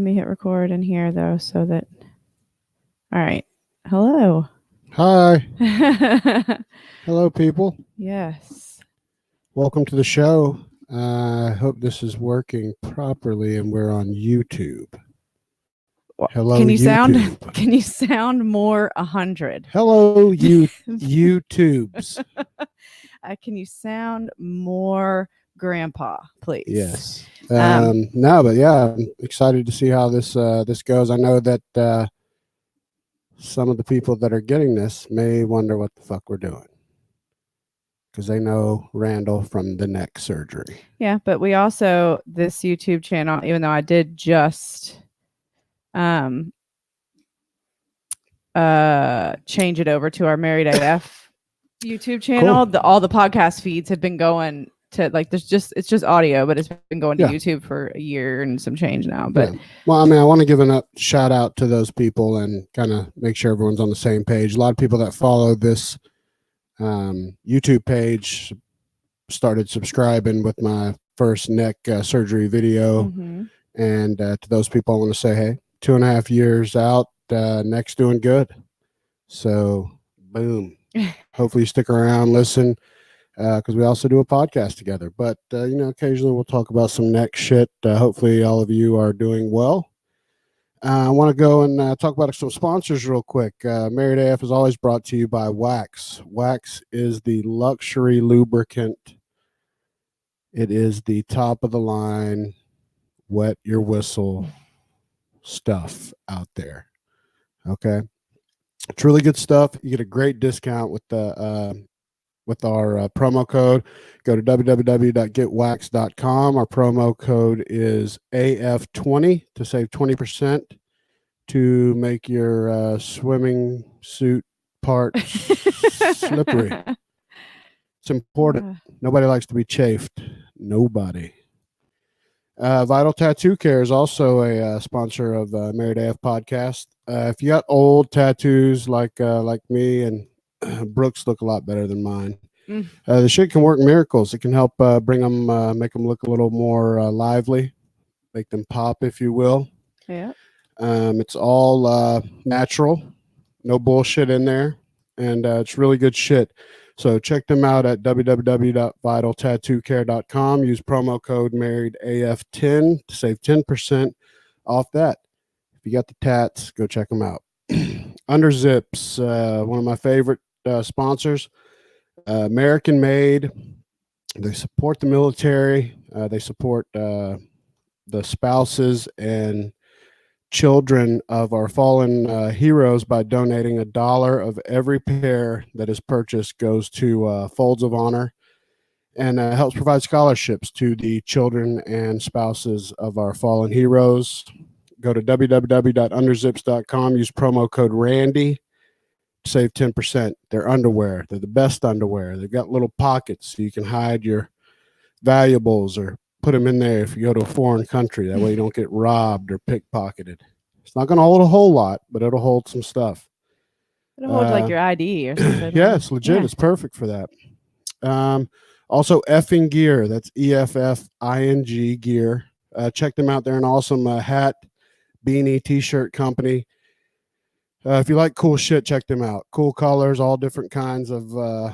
me hit record in here though, so that. All right. Hello. Hi. Hello, people. Yes. Welcome to the show. I hope this is working properly and we're on YouTube. Hello, Can you YouTube. Can you sound more 100? Hello, YouTubes. Can you sound more grandpa, please? Yes. No, but yeah, I'm excited to see how this goes. I know that some of the people that are getting this may wonder what the fuck we're doing, because they know Randall from the neck surgery. Yeah, but we also, this YouTube channel, even though I did just change it over to our Married AF YouTube channel, Cool. all the podcast feeds have been going to, like, it's just audio, but it's been going to YouTube for a year and some change now. But well, I mean, I want to give a shout out to those people and kind of make sure everyone's on the same page. A lot of people that follow this YouTube page started subscribing with my first neck surgery video. And to those people, I want to say, hey, 2.5 years out, neck's doing good. So boom. Hopefully you stick around, listen, because we also do a podcast together. But occasionally we'll talk about some neck shit. Hopefully all of you are doing well. I want to go and talk about some sponsors real quick. Married AF is always brought to you by Wax. Wax is the luxury lubricant. It is the top of the line, wet your whistle stuff out there. Okay, it's really good stuff. You get a great discount with the with our promo code. Go to www.getwax.com. Our promo code is AF20 to save 20% to make your swimming suit part slippery. It's important. Nobody likes to be chafed. Nobody. Vital Tattoo Care is also a sponsor of Married AF podcast. If you got old tattoos like me, and Brooks look a lot better than mine. The shit can work miracles. It can help bring them, make them look a little more lively, make them pop, if you will. Yeah. It's all natural, no bullshit in there, and it's really good shit. So check them out at www.vitaltattoocare.com. Use promo code MarriedAF10 to save 10% off that. If you got the tats, go check them out. Underzips, one of my favorite sponsors. American made. They support the military. They support the spouses and children of our fallen heroes by donating $1 of every pair that is purchased goes to Folds of Honor, and helps provide scholarships to the children and spouses of our fallen heroes. Go to www.underzips.com. Use promo code Randy. Save 10%. They're underwear. They're the best underwear. They've got little pockets so you can hide your valuables or put them in there if you go to a foreign country. That way you don't get robbed or pickpocketed. It's not going to hold a whole lot, but it'll hold some stuff. It'll hold like your ID or something. Yeah, it's legit. Yeah. It's perfect for that. Also, Effing Gear. That's EFFING Gear. Check them out. They're an awesome hat, beanie, t-shirt company. If you like cool shit, check them out. Cool colors, all different kinds of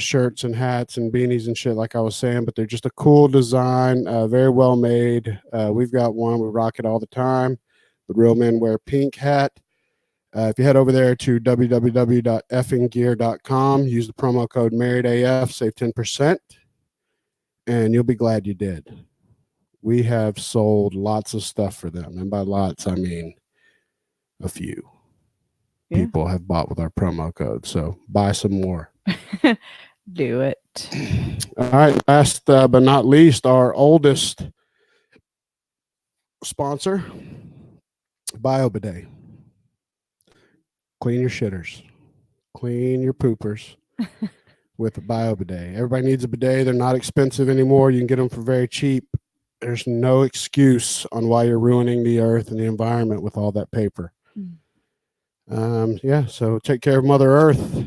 shirts and hats and beanies and shit, like I was saying, but they're just a cool design, very well made. We've got one. We rock it all the time. The Real Men Wear Pink hat. If you head over there to www.effinggear.com, use the promo code MarriedAF, save 10%, and you'll be glad you did. We have sold lots of stuff for them, and by lots, I mean a few. People have bought with our promo code, so buy some more. Do it. All right, last but not least, our oldest sponsor, BioBidet. Clean your shitters, clean your poopers with a BioBidet. Everybody needs a bidet. They're not expensive anymore. You can get them for very cheap. There's no excuse on why you're ruining the earth and the environment with all that paper. So take care of Mother Earth.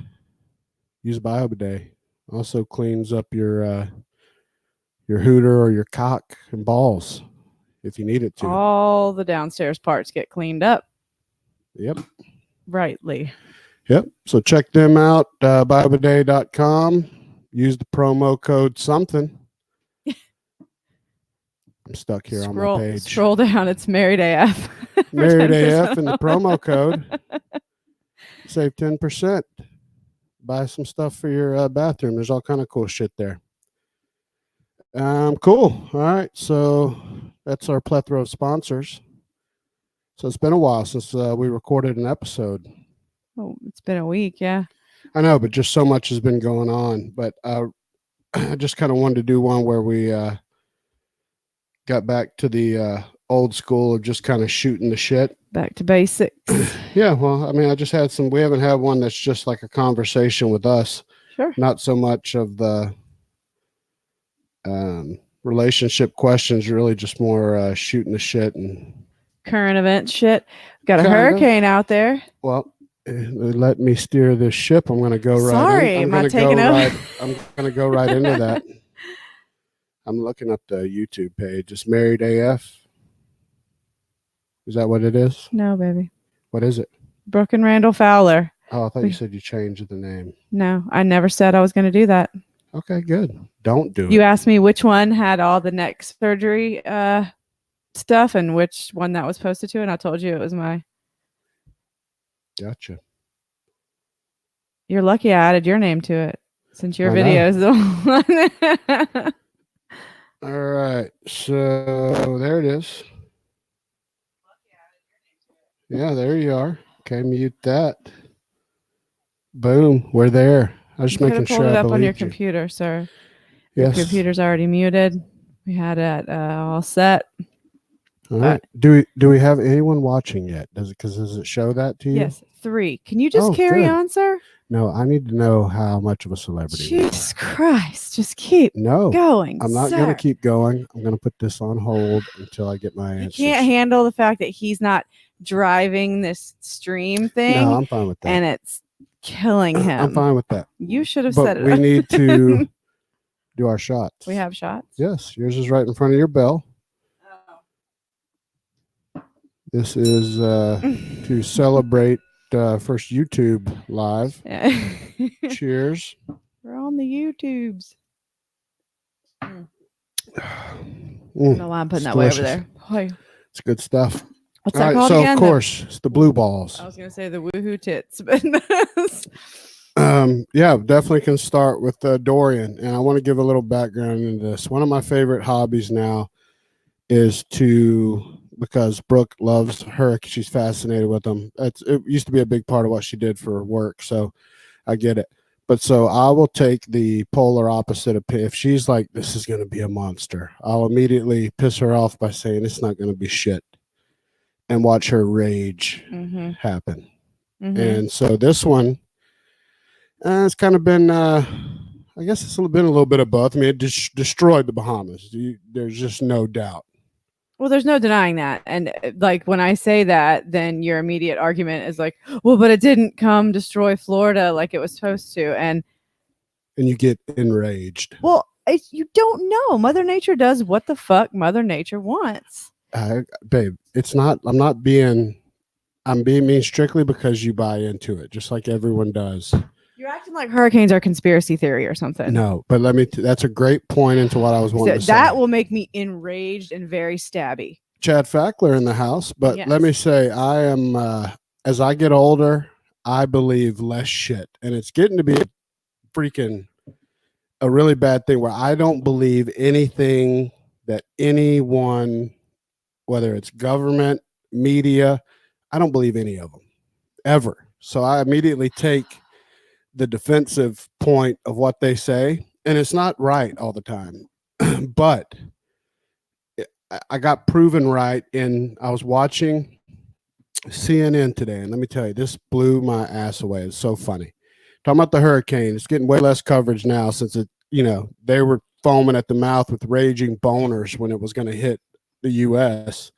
Use BioBidet. Also cleans up your hooter or your cock and balls. if you need it to. All the downstairs parts get cleaned up Yep. rightly. Yep. So check them out, buybiday.com. Use the promo code something. I'm stuck here on my page. Scroll down. It's Married AF. Married AF and the promo code. Save 10%. Buy some stuff for your bathroom. There's all kind of cool shit there. Cool. All right. So that's our plethora of sponsors. So it's been a while since we recorded an episode. Oh, it's been a week. Yeah. I know, but just so much has been going on. But I just kind of wanted to do one where we got back to the old school of just kind of shooting the shit. Back to basics. Yeah. Well, I mean, I just had we haven't had one that's just like a conversation with us. Sure. Not so much of the relationship questions, really just more shooting the shit and current event shit. Got a Kind of. hurricane out there. Well, let me steer this ship. I'm going to go right Sorry, in. am I taking over? I'm going to go right into that. I'm looking up the YouTube page. It's Married AF. Is that what it is? No, baby. What is it? Brooke and Randall Fowler. Oh, I thought you said you changed the name. No, I never said I was going to do that. Okay, good. Don't do it. You asked me which one had all the neck surgery stuff and which one that was posted to, and I told you it was my. Gotcha. You're lucky I added your name to it, since your I video is the one. All right, so there it is. Yeah, there you are. Okay, mute that. Boom, we're there. I was just You making could've pulled sure it I up on your believed you. computer, sir. Yes. Your computer's already muted. We had it all set. All right. Do we have anyone watching yet? Does it show that to you? Yes, 3. Can you just Oh, carry good. on, sir? No, I need to know how much of a celebrity you are. Jesus Christ, just keep No, going. I'm not sir. going to keep going. I'm going to put this on hold until I get my You answers. can't handle the fact that he's not driving this stream thing, No, I'm fine with that. and it's killing him. I'm fine with that. You should have But said it. we need to do our shots. We have shots. Yes, yours is right in front of your bell. This is to celebrate first YouTube live. Yeah. Cheers. We're on the YouTubes. Mm, No, I'm putting it's that way over delicious. there. Hi. It's good stuff. What's All that right, called so again? of course it's the blue balls. I was gonna say the woohoo tits, but Yeah, definitely can start with Dorian, and I want to give a little background into this. One of my favorite hobbies now is because Brooke loves her, she's fascinated with them. It used to be a big part of what she did for work, so I get it. But so I will take the polar opposite of if she's like, this is going to be a monster, I'll immediately piss her off by saying it's not going to be shit and watch her rage happen. And so this one, it's kind of been, I guess it's been a little bit of both. I mean, it destroyed the Bahamas. There's just no doubt. Well, there's no denying that. And like when I say that, then your immediate argument is like, well, but it didn't come destroy Florida like it was supposed to. And you get enraged. Well, you don't know. Mother Nature does what the fuck Mother Nature wants. Babe, I'm being mean strictly because you buy into it, just like everyone does. You're acting like hurricanes are conspiracy theory or something. No, but that's a great point into what I was wanting to say. That will make me enraged and very stabby. Chad Fackler in the house, but Yes. Let me say, I am, as I get older, I believe less shit. And it's getting to be a really bad thing where I don't believe anything that anyone, whether it's government, media, I don't believe any of them ever. So I immediately take the defensive point of what they say, and it's not right all the time, but I got proven right. I was watching CNN today, and let me tell you, this blew my ass away. It's so funny. Talking about the hurricane, it's getting way less coverage now since they were foaming at the mouth with raging boners when it was going to hit the U.S.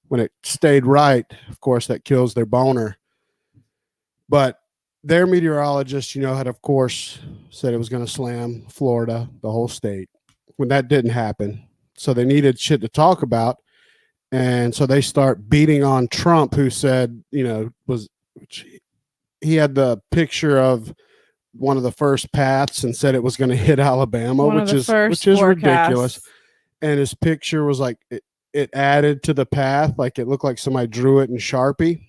When it stayed right, of course, that kills their boner. But their meteorologist, had, of course, said it was going to slam Florida, the whole state, when that didn't happen. So they needed shit to talk about. And so they start beating on Trump, who said, he had the picture of one of the first paths and said it was going to hit Alabama, which is ridiculous. And his picture was like it added to the path, like it looked like somebody drew it in Sharpie.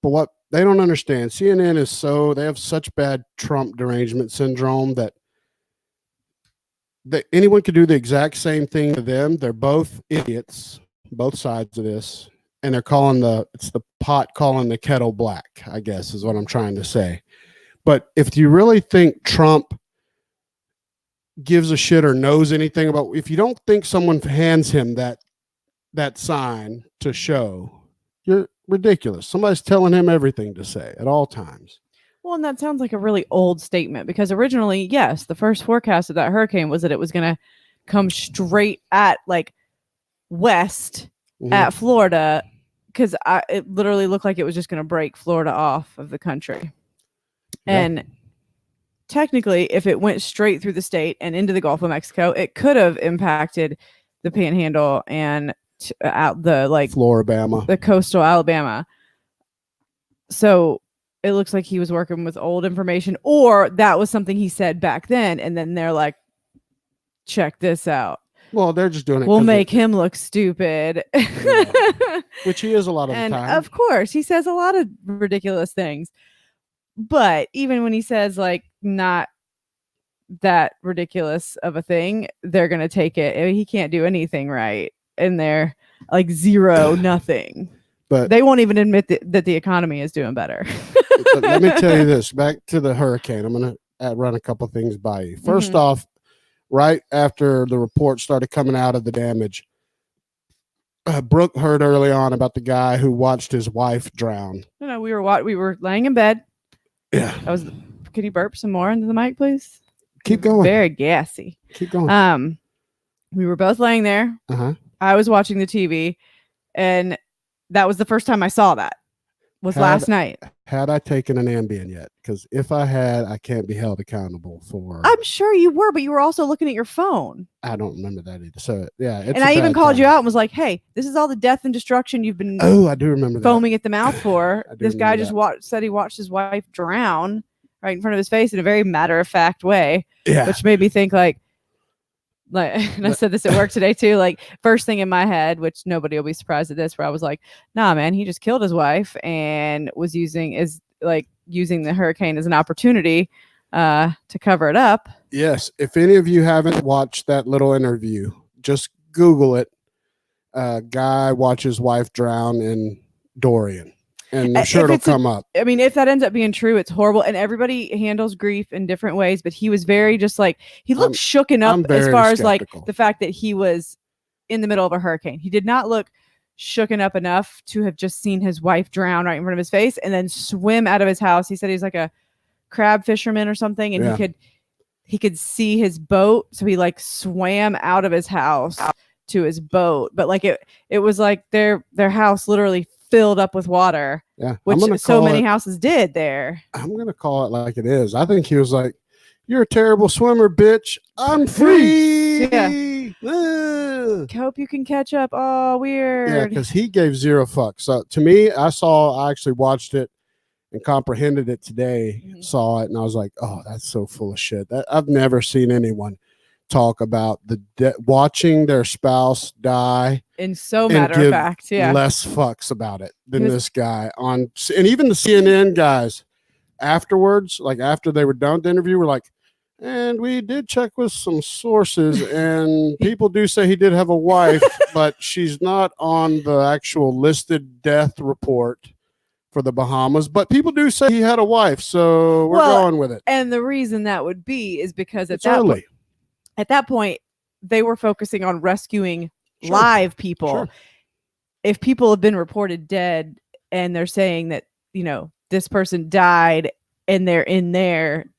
But what they don't understand, CNN they have such bad Trump derangement syndrome that anyone could do the exact same thing to them. They're both idiots, both sides of this, and they're it's the pot calling the kettle black, I guess is what I'm trying to say. But if you really think Trump gives a shit or knows anything about, if you don't think someone hands him that sign to show, you're ridiculous. Somebody's telling him everything to say at all times. Well, and that sounds like a really old statement, because originally, yes, the first forecast of that hurricane was that it was going to come straight at like west at Florida, because it literally looked like it was just going to break Florida off of the country. Yeah. And technically, if it went straight through the state and into the Gulf of Mexico, it could have impacted the Panhandle and out the Floribama, the coastal Alabama. So it looks like he was working with old information, or that was something he said back then, and then they're like, check this out. Well, they're just doing it. We'll make him look stupid. Yeah. Which he is a lot of the time. And of course, he says a lot of ridiculous things. But even when he says like not that ridiculous of a thing, they're going to take it. I mean, he can't do anything right. And they're like zero, nothing. But they won't even admit that the economy is doing better. Let me tell you this, back to the hurricane. I'm going to run a couple things by you. First off, right after the report started coming out of the damage, Brooke heard early on about the guy who watched his wife drown. No, we were laying in bed. Yeah. Could you burp some more into the mic, please? Keep going. Very gassy. Keep going. We were both laying there. I was watching the TV, and that was the first time I saw that. Last night. Had I taken an Ambien yet? Because if I had, I can't be held accountable for. I'm sure you were, but you were also looking at your phone. I don't remember that either. So yeah, and I even called you out and was like, "Hey, this is all the death and destruction you've been." Oh, I do remember foaming at the mouth for. This guy just said he watched his wife drown right in front of his face in a very matter of fact way. Yeah, which made me think like, and I said this at work today too, like first thing in my head, which nobody will be surprised at this, where I was like, nah, man, he just killed his wife and was using the hurricane as an opportunity to cover it up. Yes. If any of you haven't watched that little interview, just Google it. Guy watches wife drown in Dorian. And I'm sure it'll come up. I mean, if that ends up being true, it's horrible. And everybody handles grief in different ways. But he was very just like, he looked shooken up as far as like the fact that he was in the middle of a hurricane. He did not look shooken up enough to have just seen his wife drown right in front of his face and then swim out of his house. He said he's like a crab fisherman or something. And he could see his boat. So he like swam out of his house to his boat. But like it was like their house literally filled up with water, which so many houses did there. I'm gonna call it like it is. I think he was like, "You're a terrible swimmer, bitch. I'm free." Hope you can catch up. Oh, weird. Yeah, because he gave zero fucks. So to me, I actually watched it and comprehended it today. Saw it, and I was like, "Oh, that's so full of shit." I've never seen anyone talk about watching their spouse die in so matter of fact, less fucks about it than this guy and even the CNN guys afterwards, like after they were done with the interview, were like, and we did check with some sources and people do say he did have a wife, but she's not on the actual listed death report for the Bahamas, but people do say he had a wife, so we're going with it. And the reason that would be is because at that point, they were focusing on rescuing live people. Sure. If people have been reported dead and they're saying that, this person died and they're in there,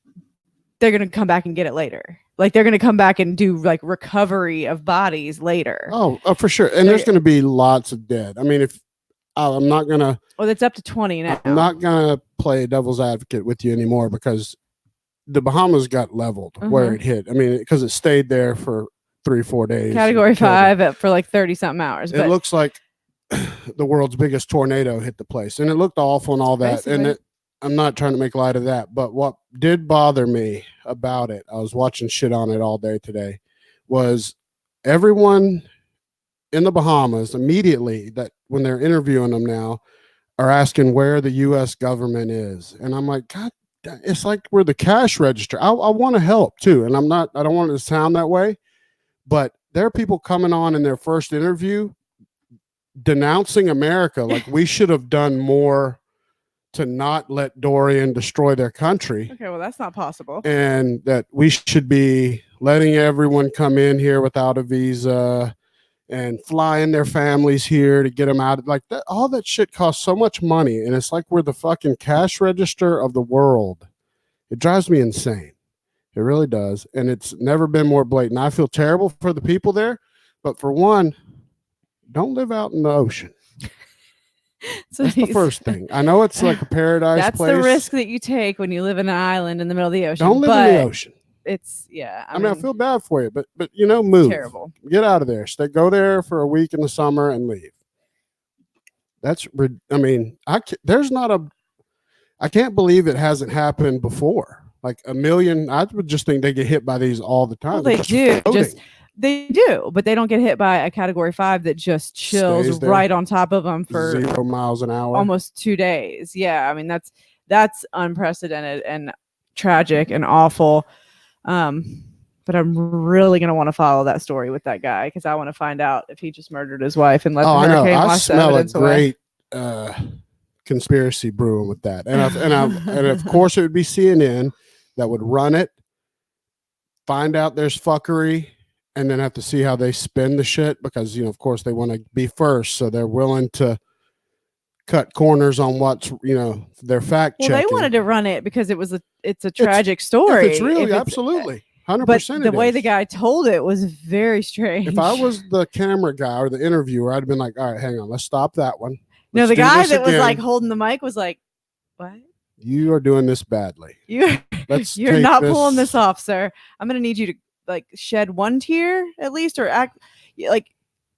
they're going to come back and get it later. Like they're going to come back and do like recovery of bodies later. Oh, for sure. And there's going to be lots of dead. I mean, I'm not going to. Well, it's up to 20 now. I'm not going to play devil's advocate with you anymore because the Bahamas got leveled where it hit. I mean, because it stayed there for 3-4 days. Category 5 for like 30 something hours. It looks like the world's biggest tornado hit the place, and it looked awful and all that. Basically. And I'm not trying to make light of that, but what did bother me about it, I was watching shit on it all day today, was everyone in the Bahamas immediately, that when they're interviewing them now, are asking where the U.S. government is. And I'm like, God, it's like we're the cash register. I want to help too. And I don't want it to sound that way, but there are people coming on in their first interview denouncing America. Like we should have done more to not let Dorian destroy their country. Okay, well, that's not possible. And that we should be letting everyone come in here without a visa and flying their families here to get them out. Like that, all that shit costs so much money. And it's like we're the fucking cash register of the world. It drives me insane. It really does. And it's never been more blatant. I feel terrible for the people there, but for one, don't live out in the ocean. So that's the first thing. I know it's like a paradise that's place. The risk that you take when you live in an island in the middle of the ocean. Don't live in the ocean. It's I mean, I feel bad for you, but move. Terrible. Get out of there. Go there for a week in the summer and leave. I mean, I can't believe it hasn't happened before. Like a million. I would just think they get hit by these all the time. Well, they do, but they don't get hit by a Category 5 that just chills right on top of them for 0 miles an hour, almost 2 days. Yeah, I mean that's unprecedented and tragic and awful. But I'm really gonna want to follow that story with that guy because I want to find out if he just murdered his wife and let the hurricane wash the evidence away. I smell a great conspiracy brewing with that, and of course it would be CNN that would run it, find out there's fuckery, and then have to see how they spin the shit because, of course they want to be first. So they're willing to cut corners on what's, their fact checking. Well, they wanted to run it because it's a tragic story. It's really, absolutely. 100%. But the way the guy told it was very strange. If I was the camera guy or the interviewer, I'd have been like, all right, hang on, let's stop that one. No, the guy that was like holding the mic was like, what? You are doing this badly. You're not pulling this off, sir. I'm going to need you to like shed one tear at least, or act like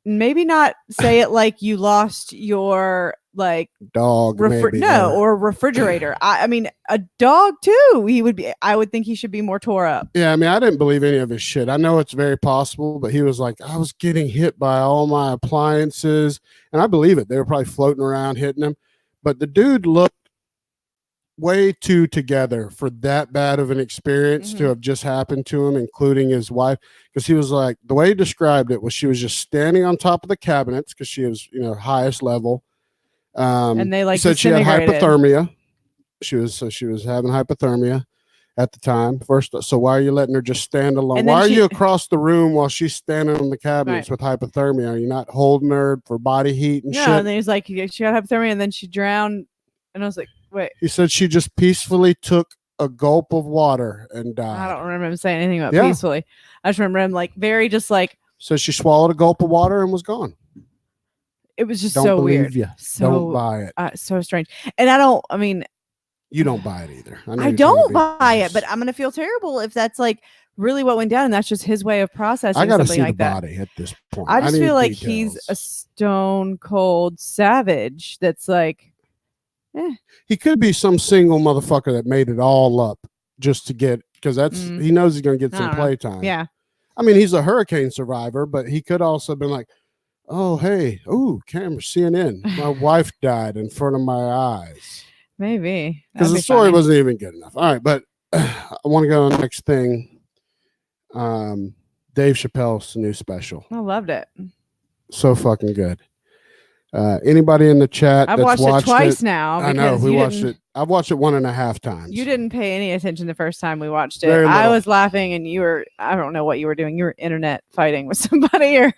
maybe not say it like you lost your like dog or refrigerator. I mean a dog too. I would think he should be more tore up. Yeah, I mean, I didn't believe any of his shit. I know it's very possible, but he was like, I was getting hit by all my appliances, and I believe it. They were probably floating around hitting him, but the dude looked way too together for that bad of an experience to have just happened to him, including his wife, because he was like, the way he described it was she was just standing on top of the cabinets because she was highest level, and they like said she had hypothermia. She was having hypothermia at the time first. So why are you letting her just stand alone? Why are you across the room while she's standing on the cabinets with hypothermia? Are you not holding her for body heat and shit? And then he's like, she got hypothermia and then she drowned, and I was like, wait. He said she just peacefully took a gulp of water and died. I don't remember him saying anything about peacefully. I just remember him like very just like. So she swallowed a gulp of water and was gone. It was just so weird. Don't buy it. So strange. And I mean. You don't buy it either. I don't buy it, but I'm going to feel terrible if that's like really what went down and that's just his way of processing. I got to see like the body at this point. I just feel like he's a stone cold savage that's like. He could be some single motherfucker that made it all up just to get, because he knows he's going to get some playtime. Yeah. I mean, he's a hurricane survivor, but he could also have been like, oh, hey, camera, CNN. My wife died in front of my eyes. Maybe. Because the story wasn't even good enough. All right, but I want to go on the next thing. Dave Chappelle's new special. I loved it. So fucking good. Anybody in the chat? I've watched it twice now. I know we watched it. I've watched it 1.5 times. You didn't pay any attention the first time we watched it. I was laughing, and you were. I don't know what you were doing. You were internet fighting with somebody, or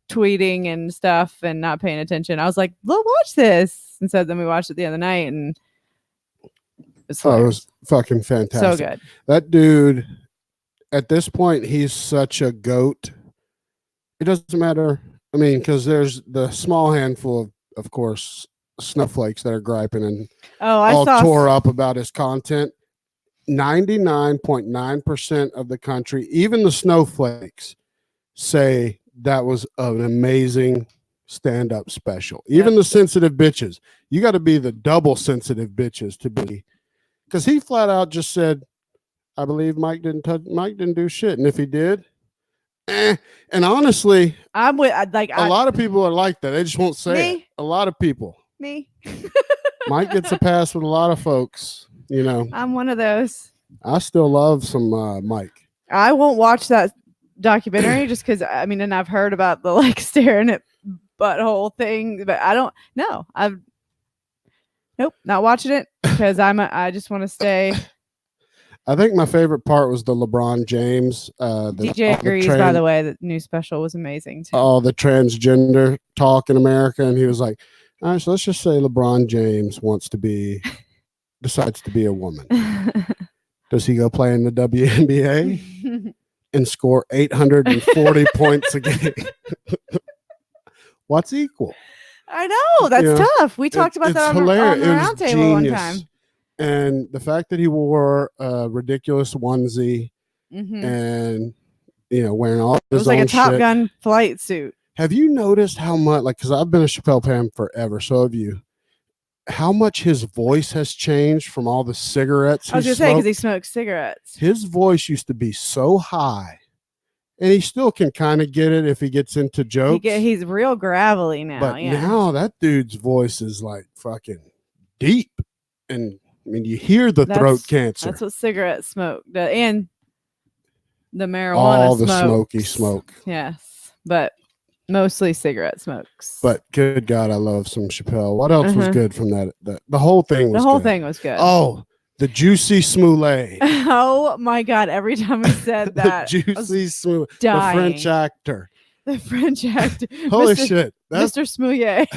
tweeting and stuff, and not paying attention. I was like, "Look, watch this," and so then we watched it the other night, and it was fucking fantastic. So good. That dude. At this point, he's such a goat. It doesn't matter. I mean, because there's the small handful of course, snowflakes that are griping and all tore up about his content. 99.9% of the country, even the snowflakes, say that was an amazing stand-up special. Even the sensitive bitches. You got to be the double sensitive bitches to be, because he flat out just said, I believe Mike didn't do shit, and if he did, and honestly, I'm with a lot of people are like that. They just won't say it. A lot of people. Me. Mike gets a pass with a lot of folks. You know, I'm one of those. I still love some Mike. I won't watch that documentary just because and I've heard about the like staring at butthole thing, but I don't know. Nope, not watching it because I just want to stay. I think my favorite part was the LeBron James. DJ agrees, by the way, the new special was amazing too. All the transgender talk in America, and he was like, all right, so let's just say LeBron James decides to be a woman. Does he go play in the WNBA and score 840 points a game? What's equal? I know, that's tough. We talked about that on the roundtable one time. And the fact that he wore a ridiculous onesie and, wearing all his own shit. It was like a Top Gun flight suit. Have you noticed how much, because I've been a Chappelle fan forever, so have you, how much his voice has changed from all the cigarettes I was going to say, because he smokes cigarettes. His voice used to be so high, and he still can kind of get it if he gets into jokes. He's real gravelly now. But now that dude's voice is like fucking deep, and you hear the throat cancer. That's what cigarette smoke does, and the marijuana all the smoky smoke. Yes, but mostly cigarette smokes. But good God, I love some Chappelle. What else was good from that? The whole thing was good. Thing was good. Oh, the Juicy Smollett. Oh my God, every time he said that. Juicy Smollett. The French actor. Holy shit. That's Mr. Smollett.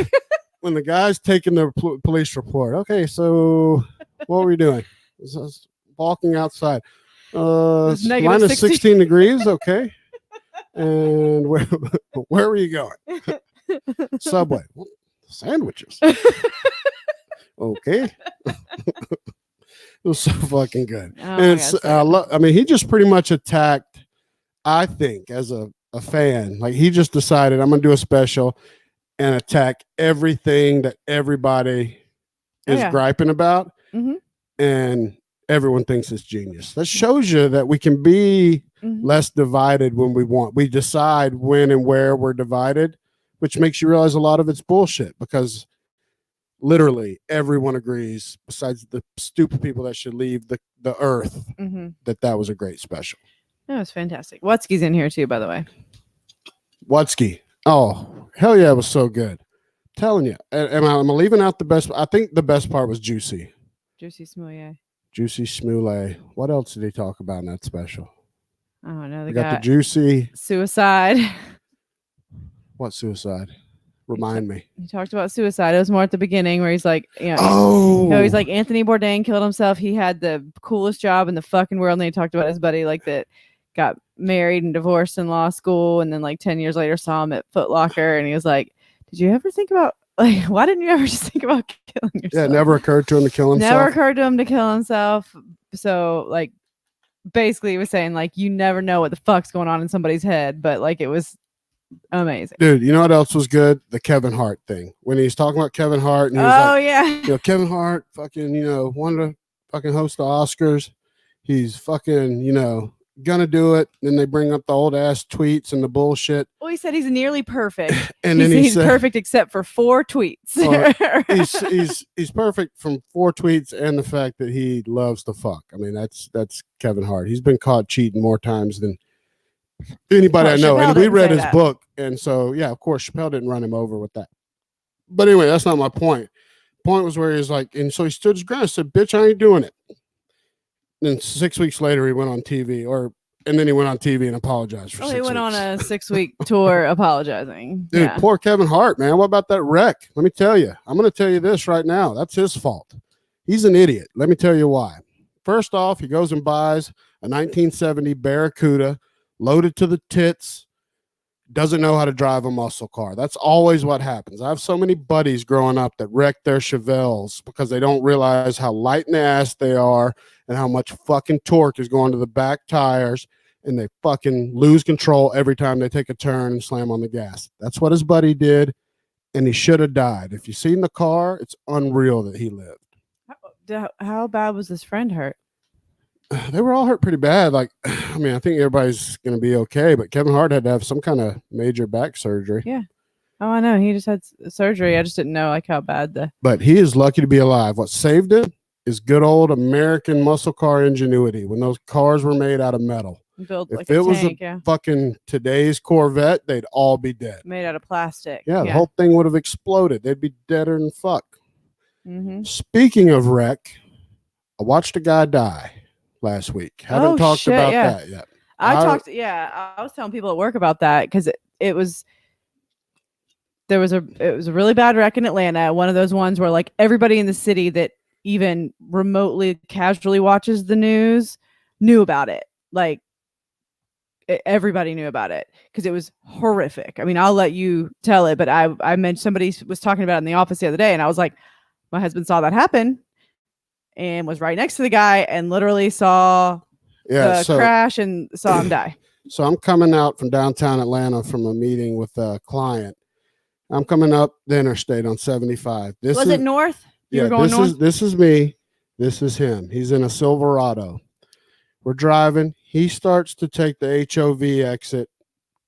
When the guy's taking the police report. Okay, so what were we doing? I was walking outside. Minus 16 degrees. Okay. And where were you going? Subway. Well, sandwiches. Okay. It was so fucking good. And he just pretty much attacked, I think, as a fan. Like, he just decided, I'm going to do a special and attack everything that everybody is griping about. And everyone thinks it's genius. That shows you that we can be less divided when we want. We decide when and where we're divided, which makes you realize a lot of it's bullshit, because literally everyone agrees, besides the stupid people that should leave the earth, that was a great special. That was fantastic. Watsky's in here too, by the way. Watsky. Oh, hell yeah, it was so good. I'm telling you. Am I leaving out the best? I think the best part was Juicy. Juicy Smollett. Juicy Smollett. What else did he talk about in that special? I don't know. We got the Juicy. Suicide. What suicide? Remind me. He talked about suicide. It was more at the beginning where he's like, he's like, Anthony Bourdain killed himself. He had the coolest job in the fucking world. And then he talked about his buddy that got married and divorced in law school. And then 10 years later saw him at Foot Locker. And he was like, did you ever think about, why didn't you ever just think about killing yourself? Yeah, it never occurred to him to kill himself. Never occurred to him to kill himself. So basically he was saying you never know what the fuck's going on in somebody's head, but it was amazing. Dude, you know what else was good? The Kevin Hart thing. When he's talking about Kevin Hart and he was Kevin Hart fucking, wanted to fucking host the Oscars. He's fucking, gonna do it. Then they bring up the old ass tweets and the bullshit. Well, he said he's nearly perfect. And then he's perfect except for 4 tweets. He's perfect from 4 tweets and the fact that he loves to fuck. I mean, that's Kevin Hart. He's been caught cheating more times than anybody I know. And we read his book. And so, yeah, of course, Chappelle didn't run him over with that. But anyway, that's not my point. Point was where he was and so he stood his ground and said, bitch, I ain't doing it. And 6 weeks later, he went on TV, and then he went on TV and apologized for 6 weeks. He went on a 6-week tour apologizing. Dude, poor Kevin Hart, man. What about that wreck? Let me tell you. I'm going to tell you this right now. That's his fault. He's an idiot. Let me tell you why. First off, he goes and buys a 1970 Barracuda, loaded to the tits, doesn't know how to drive a muscle car. That's always what happens. I have so many buddies growing up that wreck their Chevelles because they don't realize how light in the ass they are and how much fucking torque is going to the back tires, and they fucking lose control every time they take a turn and slam on the gas. That's what his buddy did, and he should have died. If you've seen the car, it's unreal that he lived. How bad was his friend hurt? They were all hurt pretty bad. Like, I mean, I think everybody's going to be okay, but Kevin Hart had to have some kind of major back surgery. Yeah. Oh, I know. He just had surgery. I just didn't know like how bad But he is lucky to be alive. What saved him is good old American muscle car ingenuity when those cars were made out of metal. Built if like it a was tank, a fucking today's Corvette, they'd all be dead. Made out of plastic. Yeah, the whole thing would have exploded. They'd be deader than fuck. Mm-hmm. Speaking of wreck, I watched a guy die last week. Haven't talked about that yet. I was telling people at work about that because it was a really bad wreck in Atlanta. One of those ones where like everybody in the city that even remotely casually watches the news knew about it. Like everybody knew about it because it was horrific. I mean, I'll let you tell it, but I mentioned somebody was talking about it in the office the other day, and I was like, my husband saw that happen and was right next to the guy and literally saw the crash and saw him die. So I'm coming out from downtown Atlanta from a meeting with a client. I'm coming up the interstate on 75. Was it north? Yeah, this is me. This is him. He's in a Silverado. We're driving. He starts to take the HOV exit.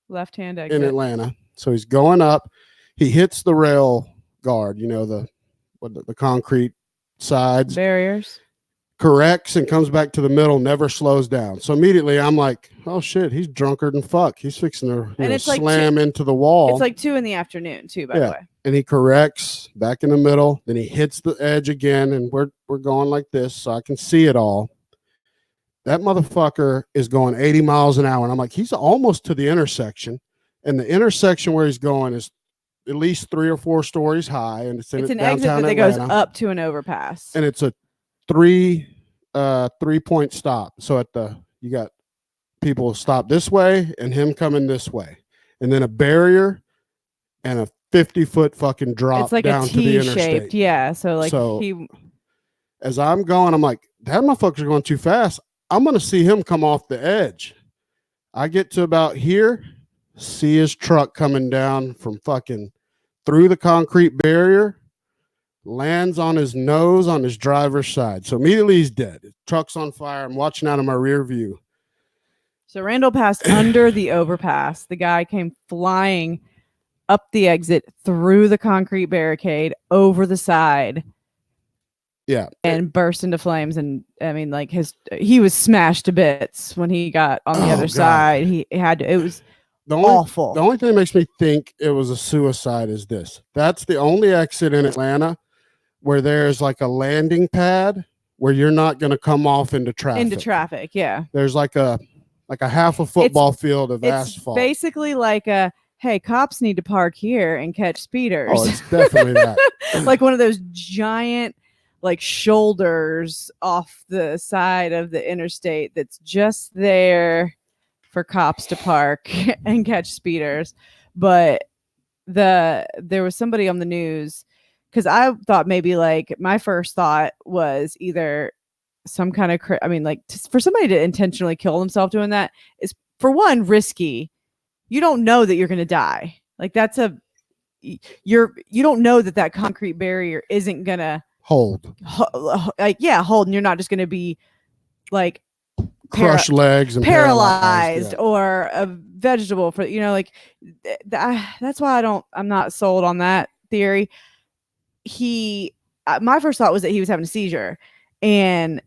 Left-hand exit. In Atlanta. So he's going up. He hits the rail guard, you know, the concrete sides. Barriers. Corrects and comes back to the middle, never slows down. So immediately I'm like, oh shit, he's drunker than fuck. He's fixing to slam into the wall. It's like 2 p.m. too, by the way. And he corrects back in the middle. Then he hits the edge again, and we're going like this so I can see it all. That motherfucker is going 80 miles an hour. And I'm like, he's almost to the intersection. And the intersection where he's going is at least 3 or 4 stories high. And it's an exit that goes up to an overpass. And it's a 3-point stop. So you got people stop this way and him coming this way. And then a barrier and a 50-foot fucking drop down to the interstate. Yeah. So as I'm going, I'm like, that motherfucker's going too fast. I'm going to see him come off the edge. I get to about here, see his truck coming down from fucking through the concrete barrier, lands on his nose on his driver's side. So immediately he's dead. His truck's on fire. I'm watching out of my rear view. So Randall passed under the overpass. The guy came flying up the exit through the concrete barricade over the side. Yeah. And burst into flames. And I mean, like he was smashed to bits when he got on the other side. It was awful. The only thing that makes me think it was a suicide is this. That's the only exit in Atlanta where there's like a landing pad where you're not going to come off into traffic. Yeah. There's like a half a football field of asphalt. Basically like hey, cops need to park here and catch speeders. Oh, it's definitely that. Like one of those giant like shoulders off the side of the interstate that's just there for cops to park and catch speeders. But there was somebody on the news, because I thought maybe like my first thought was either some kind of for somebody to intentionally kill themselves doing that is, for one, risky. You don't know that you're going to die. Like you don't know that concrete barrier isn't going to hold, and you're not just going to be like crushed legs and paralyzed or a vegetable for, that's why I'm not sold on that theory. My first thought was that he was having a seizure and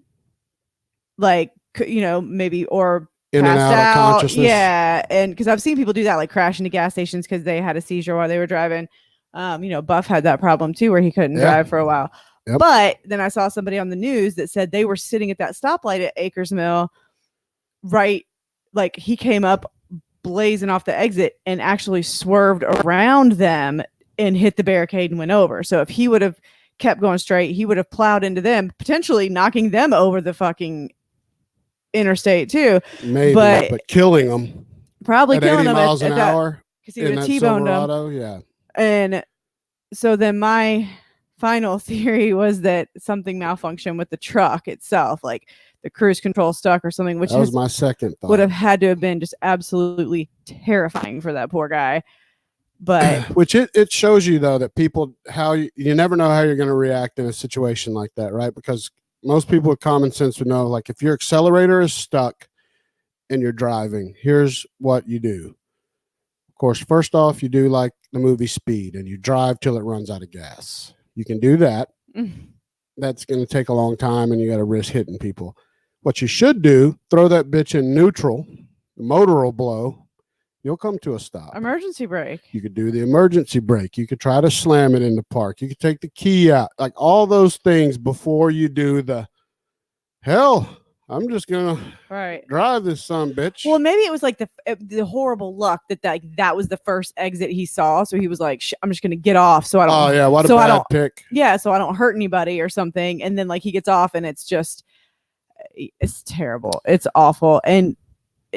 maybe or in and out of consciousness. Yeah. And because I've seen people do that, like crash into gas stations because they had a seizure while they were driving. Buff had that problem too, where he couldn't drive for a while. Yep. But then I saw somebody on the news that said they were sitting at that stoplight at Acres Mill, right? Like he came up blazing off the exit and actually swerved around them and hit the barricade and went over. So if he would have kept going straight, he would have plowed into them, potentially knocking them over the fucking interstate too. Maybe, but killing them. Probably at killing 80 them miles an hour. because he would have T-boned him. Yeah. And so then my final theory was that something malfunctioned with the truck itself, like the cruise control stuck or something, which that was my second thought. Would have had to have been just absolutely terrifying for that poor guy. But which it shows you though that people, how you never know how you're going to react in a situation like that, right? Because most people with common sense would know, like, if your accelerator is stuck and you're driving, here's what you do. Of course, first off, you do like the movie Speed and you drive till it runs out of gas. You can do that. That's going to take a long time and you got to risk hitting people. What you should do, throw that bitch in neutral, the motor will blow. You'll come to a stop. Emergency brake. You could do the emergency brake. You could try to slam it into park. You could take the key out. Like all those things before you do the, hell, I'm just going to drive this son bitch. Well, maybe it was like the horrible luck that was the first exit he saw. So he was like, I'm just going to get off. So I don't. Oh, yeah. What a bad pick. Yeah. So I don't hurt anybody or something. And then like he gets off and it's terrible. It's awful. And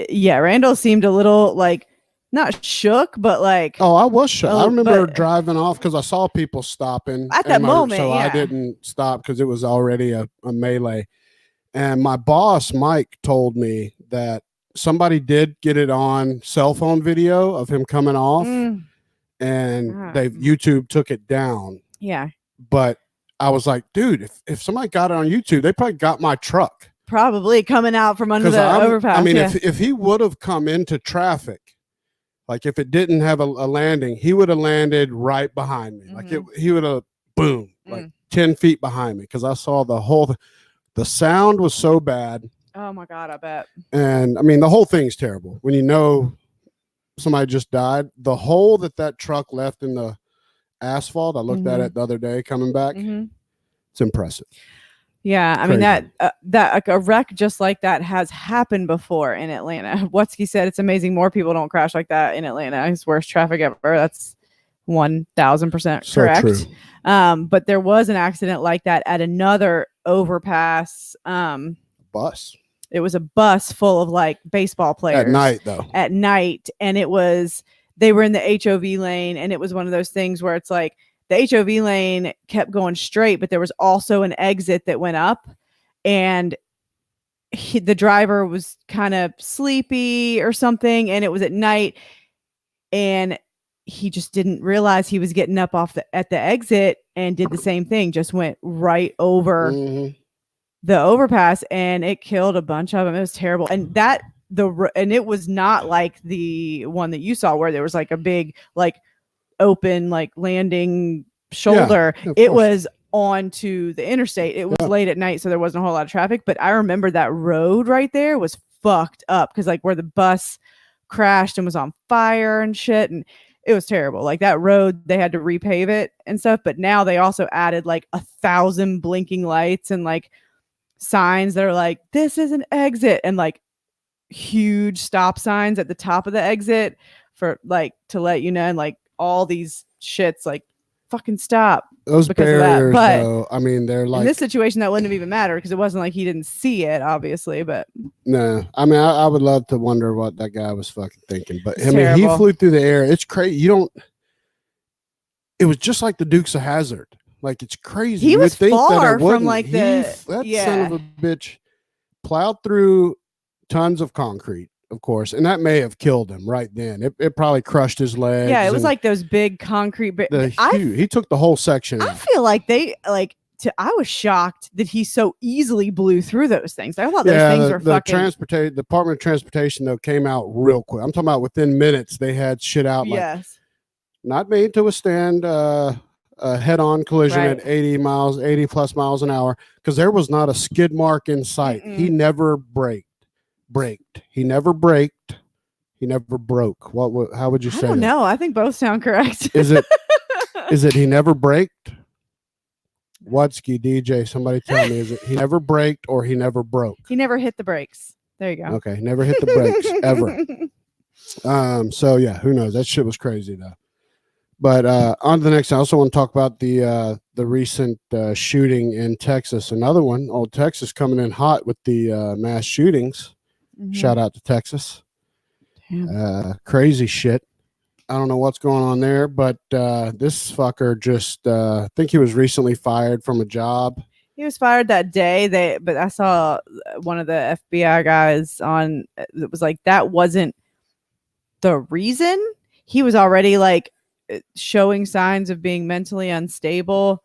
yeah, Randall seemed a little like, not shook, but like... Oh, I was shook. I remember driving off because I saw people stopping. At that moment, so I didn't stop because it was already a melee. And my boss, Mike, told me that somebody did get it on cell phone video of him coming off. And YouTube took it down. Yeah. But I was like, dude, if somebody got it on YouTube, they probably got my truck. Probably coming out from under the overpass. I mean, if he would have come into traffic, like if it didn't have a landing, he would have landed right behind me. Like he would have boom, like 10 feet behind me. Cause I saw the sound was so bad. Oh my God, I bet. And I mean, the whole thing's terrible. When you know somebody just died, the hole that truck left in the asphalt, I looked at it the other day coming back. It's impressive. Yeah, I mean that like a wreck just like that has happened before in Atlanta. Watsky said it's amazing more people don't crash like that in Atlanta. It's worst traffic ever. That's 1,000% correct. So true. But there was an accident like that at another overpass. Bus. It was a bus full of like baseball players at night though. At night, and they were in the HOV lane, and it was one of those things where it's like. The HOV lane kept going straight, but there was also an exit that went up, and the driver was kind of sleepy or something, and it was at night, and he just didn't realize he was getting up at the exit and did the same thing, just went right over the overpass, and it killed a bunch of them. It was terrible. And and it was not like the one that you saw where there was like a big, like, open like landing shoulder. It was onto the interstate. It was late at night, so there wasn't a whole lot of traffic, but I remember that road right there was fucked up because like where the bus crashed and was on fire and shit, and it was terrible. Like that road, they had to repave it and stuff, but now they also added like 1,000 blinking lights and like signs that are like, this is an exit, and like huge stop signs at the top of the exit for like to let you know, and like all these shits like fucking stop. Those barriers, though, I mean, they're like in this situation that wouldn't have even mattered because it wasn't like he didn't see it, obviously. But no, I mean, I would love to wonder what that guy was fucking thinking. But I mean, he flew through the air. It's crazy. It was just like the Dukes of Hazzard. Like it's crazy. He was far from like that son of a bitch plowed through tons of concrete. Of course, and that may have killed him right then. It probably crushed his legs. Yeah, it was like those big concrete. He took the whole section. I feel like I was shocked that he so easily blew through those things. I thought those things were fucking. The Department of Transportation though came out real quick. I'm talking about within minutes they had shit out. Like, not made to withstand a head-on collision at 80 plus miles an hour because there was not a skid mark in sight. He never braked. He never braked. He never broke. How would you say? I don't know. I think both sound correct. Is it he never braked? Watsky DJ, somebody tell me, is it he never braked or he never broke? He never hit the brakes. There you go. Okay, never hit the brakes ever. So yeah, who knows? That shit was crazy though. But on to the next, I also want to talk about the recent shooting in Texas. Another one, old Texas coming in hot with the mass shootings. Shout out to Texas. Crazy shit. I don't know what's going on there, but this fucker just I think he was recently fired from a job. He was fired that day. But I saw one of the FBI guys on. It was like that wasn't the reason. He was already like showing signs of being mentally unstable.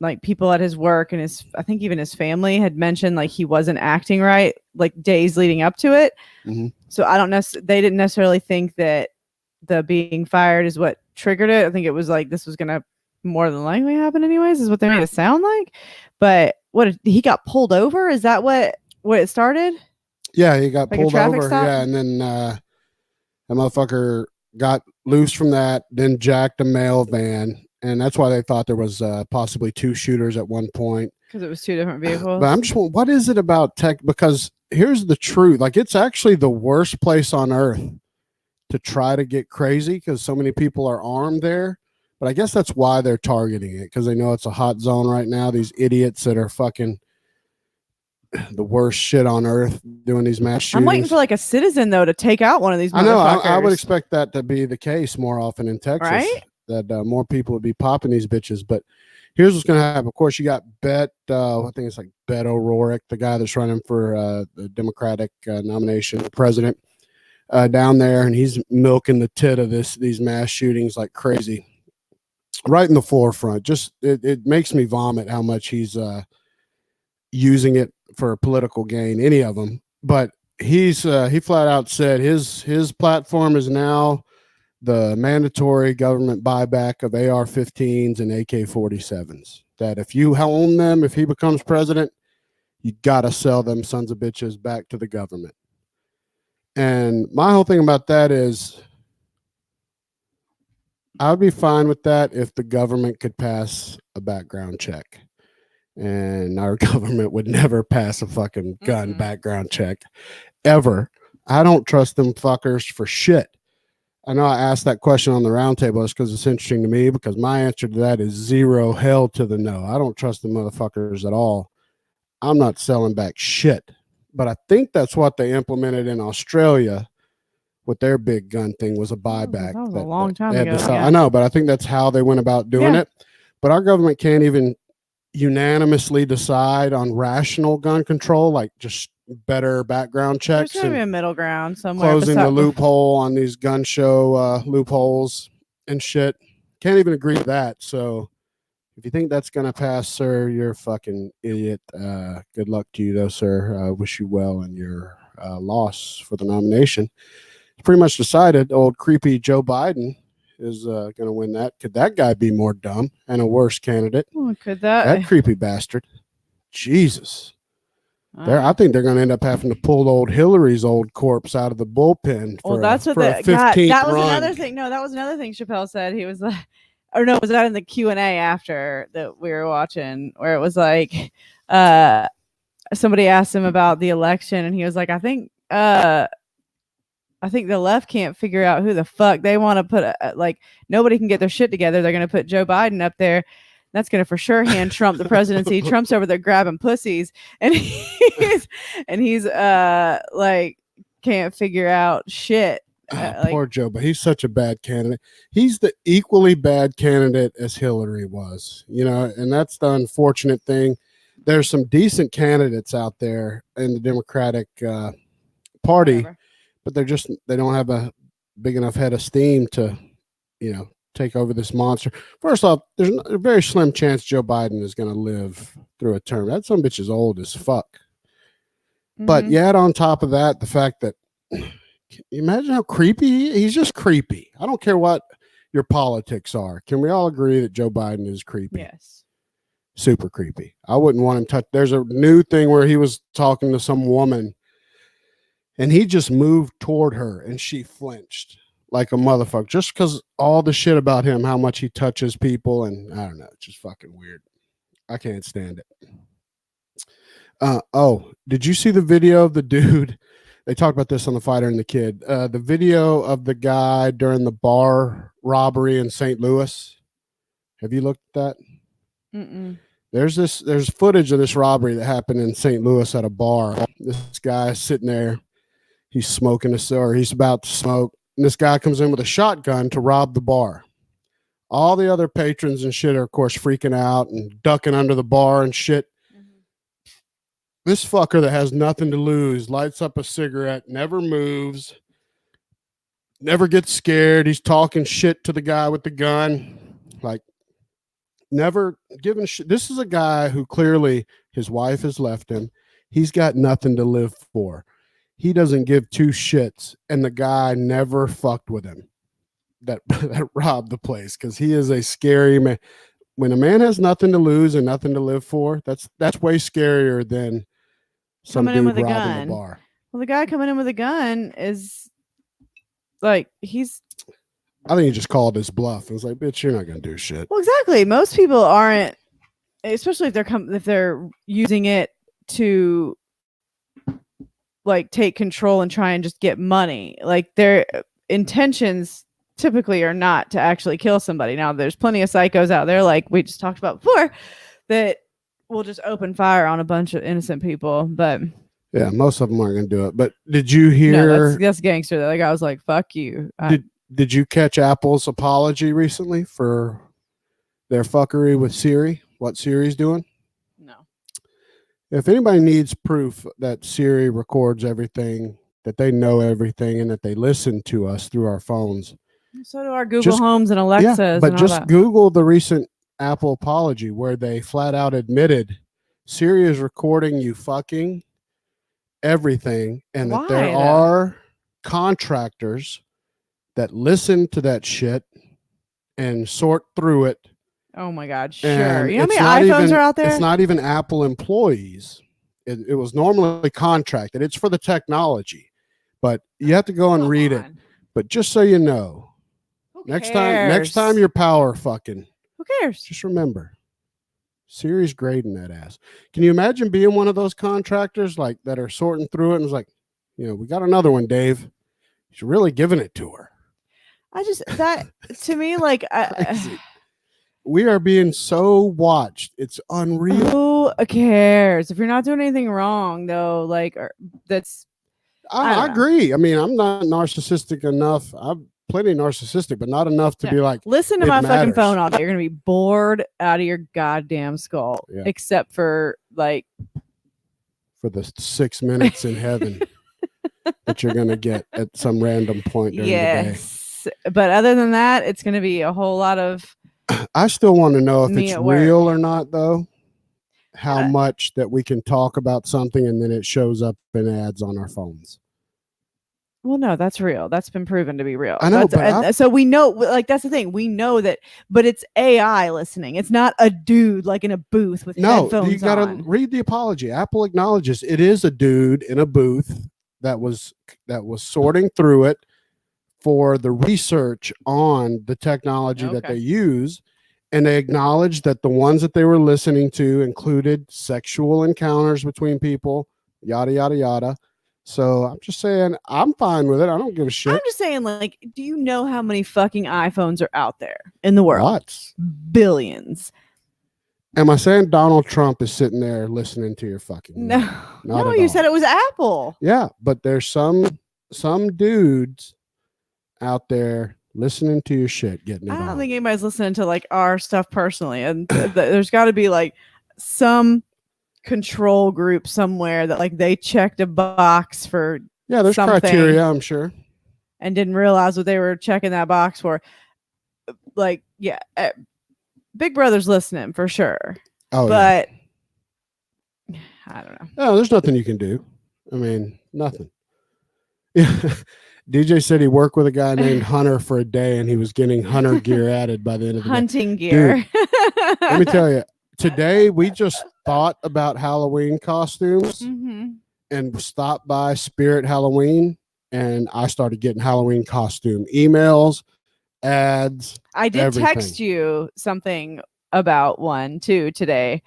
Like people at his work and I think even his family had mentioned like he wasn't acting right like days leading up to it. Mm-hmm. So I don't know. They didn't necessarily think that the being fired is what triggered it. I think it was like this was gonna more than likely happen anyways, is what they made it sound like. But he got pulled over? Is that what it started? Yeah, he got like pulled over. Stop? Yeah, and then that motherfucker got loose from that, then jacked a mail van, and that's why they thought there was possibly 2 shooters at one point. Because it was 2 different vehicles. But I'm just, what is it about tech? Because here's the truth: like it's actually the worst place on earth to try to get crazy because so many people are armed there. But I guess that's why they're targeting it, because they know it's a hot zone right now. These idiots that are fucking the worst shit on earth doing these mass shootings. I'm waiting for like a citizen though to take out one of these. I know. I would expect that to be the case more often in Texas, right? That more people would be popping these bitches. But here's what's going to happen. Of course, you got I think it's like Beto O'Rourke, the guy that's running for the Democratic nomination for president down there, and he's milking the tit of these mass shootings like crazy, right in the forefront. Just it makes me vomit how much he's using it for political gain, any of them. But he flat out said his platform is now the mandatory government buyback of AR-15s and AK-47s. That if you own them, if he becomes president, you gotta sell them sons of bitches back to the government. And my whole thing about that is, I would be fine with that if the government could pass a background check. And our government would never pass a fucking gun background check ever. I don't trust them fuckers for shit. I know I asked that question on the roundtable just because it's interesting to me, because my answer to that is 0 hell to the no. I don't trust the motherfuckers at all. I'm not selling back shit. But I think that's what they implemented in Australia with their big gun thing, was a buyback. That was a long time ago. I know, but I think that's how they went about doing it. But our government can't even unanimously decide on rational gun control, like just better background checks. There's maybe a middle ground somewhere. Closing the loophole on these gun show loopholes and shit. Can't even agree to that. So if you think that's going to pass, sir, you're a fucking idiot. Good luck to you, though, sir. Wish you well in your loss for the nomination. It's pretty much decided. Old creepy Joe Biden is going to win that. Could that guy be more dumb and a worse candidate? Oh, could that? That creepy bastard. Jesus. I think they're going to end up having to pull old Hillary's old corpse out of the bullpen. That's what that was run. Another thing. No, that was another thing Chappelle said. He was like, or no, was that in the Q&A after that we were watching, where it was like, somebody asked him about the election, and he was like, I think the left can't figure out who the fuck they want to put. Like nobody can get their shit together. They're going to put Joe Biden up there. That's going to for sure hand Trump the presidency. Trump's over there grabbing pussies, and he's like can't figure out shit. Poor Joe, but he's such a bad candidate. He's the equally bad candidate as Hillary was, and that's the unfortunate thing. There's some decent candidates out there in the Democratic Party, Whatever. But they don't have a big enough head of steam to, take over this monster. First off, there's a very slim chance Joe Biden is going to live through a term. That son of a bitch is old as fuck. Mm-hmm. But yet on top of that, the fact that, can you imagine how creepy he's just creepy. I don't care what your politics are. Can we all agree that Joe Biden is creepy? Yes. Super creepy. I wouldn't want him touch. There's a new thing where he was talking to some woman and he just moved toward her and she flinched like a motherfucker, just because all the shit about him, how much he touches people, and I don't know, it's just fucking weird. I can't stand it. Did you see the video of the dude? They talked about this on The Fighter and the Kid. The video of the guy during the bar robbery in St. Louis. Have you looked at that? Mm-mm. There's footage of this robbery that happened in St. Louis at a bar. This guy is sitting there. He's smoking a cigar. He's about to smoke. And this guy comes in with a shotgun to rob the bar. All the other patrons and shit are, of course, freaking out and ducking under the bar and shit. Mm-hmm. This fucker that has nothing to lose lights up a cigarette, never moves, never gets scared. He's talking shit to the guy with the gun. Like, never giving shit. This is a guy who clearly his wife has left him. He's got nothing to live for. He doesn't give two shits. And the guy never fucked with him. That robbed the place, because he is a scary man. When a man has nothing to lose and nothing to live for, that's way scarier than some dude robbing a bar. Well, the guy coming in with a gun is like, I think he just called his bluff. It was like, bitch, you're not gonna do shit. Well, exactly. Most people aren't, especially if they're using it to like take control and try and just get money. Like, their intentions typically are not to actually kill somebody. Now, there's plenty of psychos out there, like we just talked about before, that will just open fire on a bunch of innocent people. But yeah, most of them aren't going to do it. But did you hear? No, that's gangster. Like, I was like, fuck you. Did you catch Apple's apology recently for their fuckery with Siri? What Siri's doing? No. If anybody needs proof that Siri records everything, that they know everything, and that they listen to us through our phones. So do our Google Homes and Alexas. Yeah, but just Google the recent Apple apology where they flat out admitted Siri is recording you fucking everything, and that there are contractors that listen to that shit and sort through it. Oh my God, sure. You know how many iPhones are out there? It's not even Apple employees. It was normally contracted. It's for the technology, but you have to go and read it. But just so you know, next time you're power fucking, who cares? Just remember, Siri's grading that ass. Can you imagine being one of those contractors like that are sorting through it and it's like, we got another one, Dave. He's really giving it to her. That to me, like, we are being so watched. It's unreal. Who cares if you're not doing anything wrong, though? Like, that's. I agree. I mean, I'm not narcissistic enough. I'm plenty narcissistic, but not enough to be like, listen to my fucking phone all day. You're gonna be bored out of your goddamn skull, except for like for the 6 minutes in heaven that you're gonna get at some random point during the day. But other than that, it's gonna be a whole lot of. I still want to know if it's real or not, though. How much that we can talk about something and then it shows up in ads on our phones. Well, no, that's real. That's been proven to be real. I know, so we know, like, that's the thing. We know that, but it's AI listening. It's not a dude like in a booth with headphones on. No, you got to read the apology. Apple acknowledges it is a dude in a booth that was sorting through it for the research on the technology that they use. And they acknowledged that the ones that they were listening to included sexual encounters between people, yada, yada, yada. So I'm just saying, I'm fine with it. I don't give a shit. I'm just saying, like, do you know how many fucking iPhones are out there in the world? Lots. Billions. Am I saying Donald Trump is sitting there listening to your fucking... No, you said it was Apple. Yeah, but there's some dudes out there listening to your shit, getting it I don't think anybody's listening to like our stuff personally, and there's got to be like some control group somewhere that like they checked a box for there's criteria, I'm sure, and didn't realize what they were checking that box for. Like, Big Brother's listening for sure. But I don't know. No, there's nothing you can do. I mean, nothing. DJ said he worked with a guy named Hunter for a day and he was getting hunter gear added by the end of the hunting gear. Dude, let me tell you, today we just thought about Halloween costumes and stopped by Spirit Halloween, and I started getting Halloween costume emails, ads. I did text you something about one too today.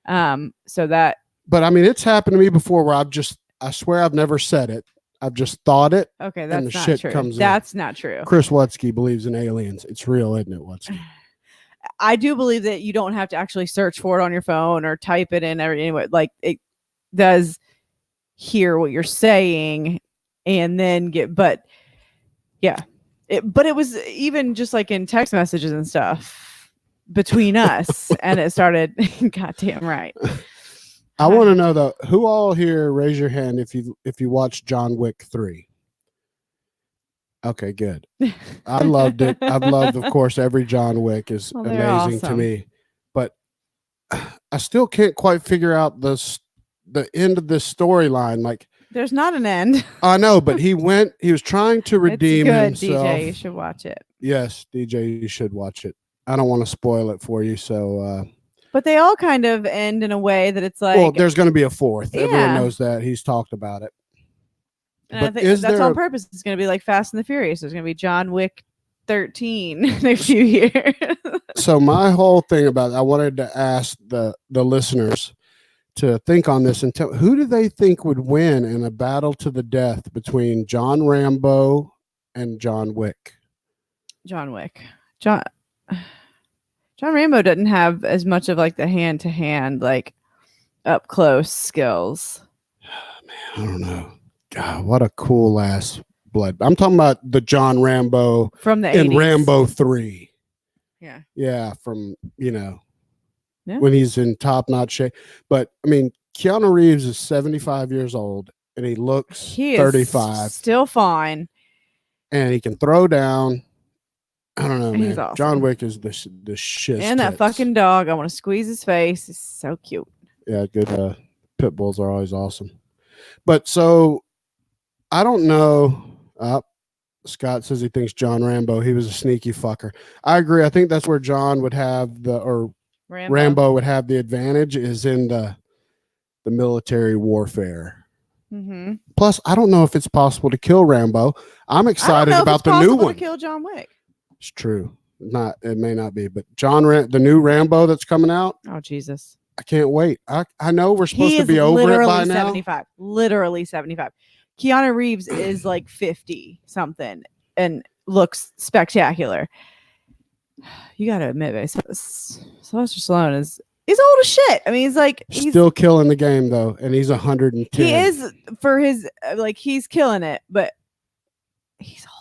So that. But I mean, it's happened to me before where I swear I've never said it. I've just thought it. Okay, that's not true. That's not true. Chris Wutsky believes in aliens. It's real, isn't it, Wutsky? I do believe that you don't have to actually search for it on your phone or type it in anyway. Like, it does hear what you're saying and then but yeah, But it was even just like in text messages and stuff between us, and it started. Goddamn right. I want to know though, who all here, raise your hand if you watched John Wick 3. Okay, good. I loved it. I've loved, of course, every John Wick is amazing to me, but I still can't quite figure out the end of this storyline. Like, there's not an end. I know, but he was trying to redeem himself. DJ, you should watch it. Yes, DJ, you should watch it. I don't want to spoil it for you, so. But they all kind of end in a way that it's like, well, there's going to be a fourth. Yeah. Everyone knows that. He's talked about it. And I think that's on purpose. It's going to be like Fast and the Furious. There's going to be John Wick 13 in a few years. So my whole thing about it, I wanted to ask the listeners to think on this and tell, who do they think would win in a battle to the death between John Rambo and John Wick? John Wick. John Rambo doesn't have as much of like the hand-to-hand, like up close skills. Man, I don't know. God, what a cool ass blood. I'm talking about the John Rambo from the 80s. In Rambo 3. Yeah. Yeah, from, when he's in top-notch shape. But I mean, Keanu Reeves is 75 years old and he looks 35. Still fine. And he can throw down. I don't know, man. He's awesome. John Wick is the shit. And that fucking dog, I want to squeeze his face. It's so cute. Yeah, good. Pit bulls are always awesome. But so, I don't know. Scott says he thinks John Rambo, he was a sneaky fucker. I agree. I think that's where John would have Rambo would have the advantage, is in the military warfare. Mm-hmm. Plus, I don't know if it's possible to kill Rambo. I'm excited about the new one. To kill John Wick. It's true. It may not be, but the new Rambo that's coming out. Oh Jesus! I can't wait. I know we're supposed to be over it by now. 75. Literally 75. Keanu Reeves is like 50 something and looks spectacular. You got to admit, Sylvester Stallone he's old as shit. I mean, he's still killing the game though, and he's 110. He is, for his he's killing it, but he's old.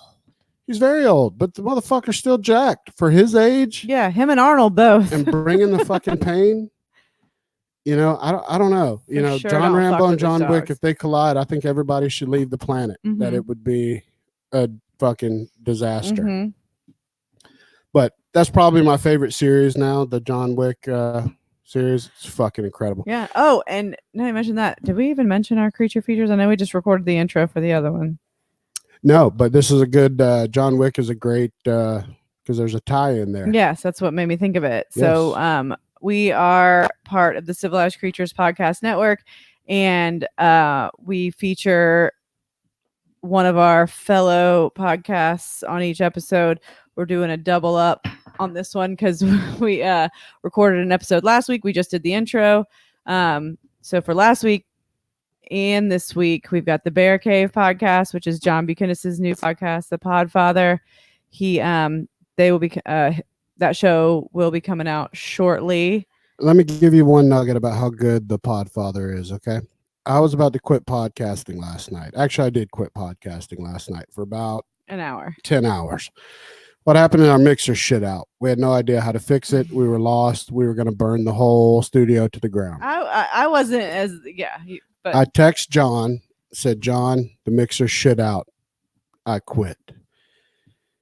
He's very old, but the motherfucker's still jacked for his age. Yeah, him and Arnold both. And bringing the fucking pain. I don't know. Sure, John Rambo and John Wick, if they collide, I think everybody should leave the planet. Mm-hmm. That it would be a fucking disaster. Mm-hmm. But that's probably my favorite series now, the John Wick series. It's fucking incredible. Yeah. Oh, and now you mentioned that. Did we even mention our creature features? I know we just recorded the intro for the other one. No, but this is a good, John Wick is a great, because there's a tie in there. Yes, that's what made me think of it. Yes. So we are part of the Civilized Creatures Podcast Network, and we feature one of our fellow podcasts on each episode. We're doing a double up on this one because we recorded an episode last week. We just did the intro. So for last week and this week, we've got the Bear Cave podcast, which is John Buchanan's new podcast, The Podfather. They will be that show will be coming out shortly. Let me give you one nugget about how good The Podfather is. Okay, I was about to quit podcasting last night. Actually, I did quit podcasting last night for about an hour, 10 hours. What happened in our mixer shit out. We had no idea how to fix it. We were lost. We were going to burn the whole studio to the ground. I wasn't as but I text John, said, John, the mixer shit out. I quit.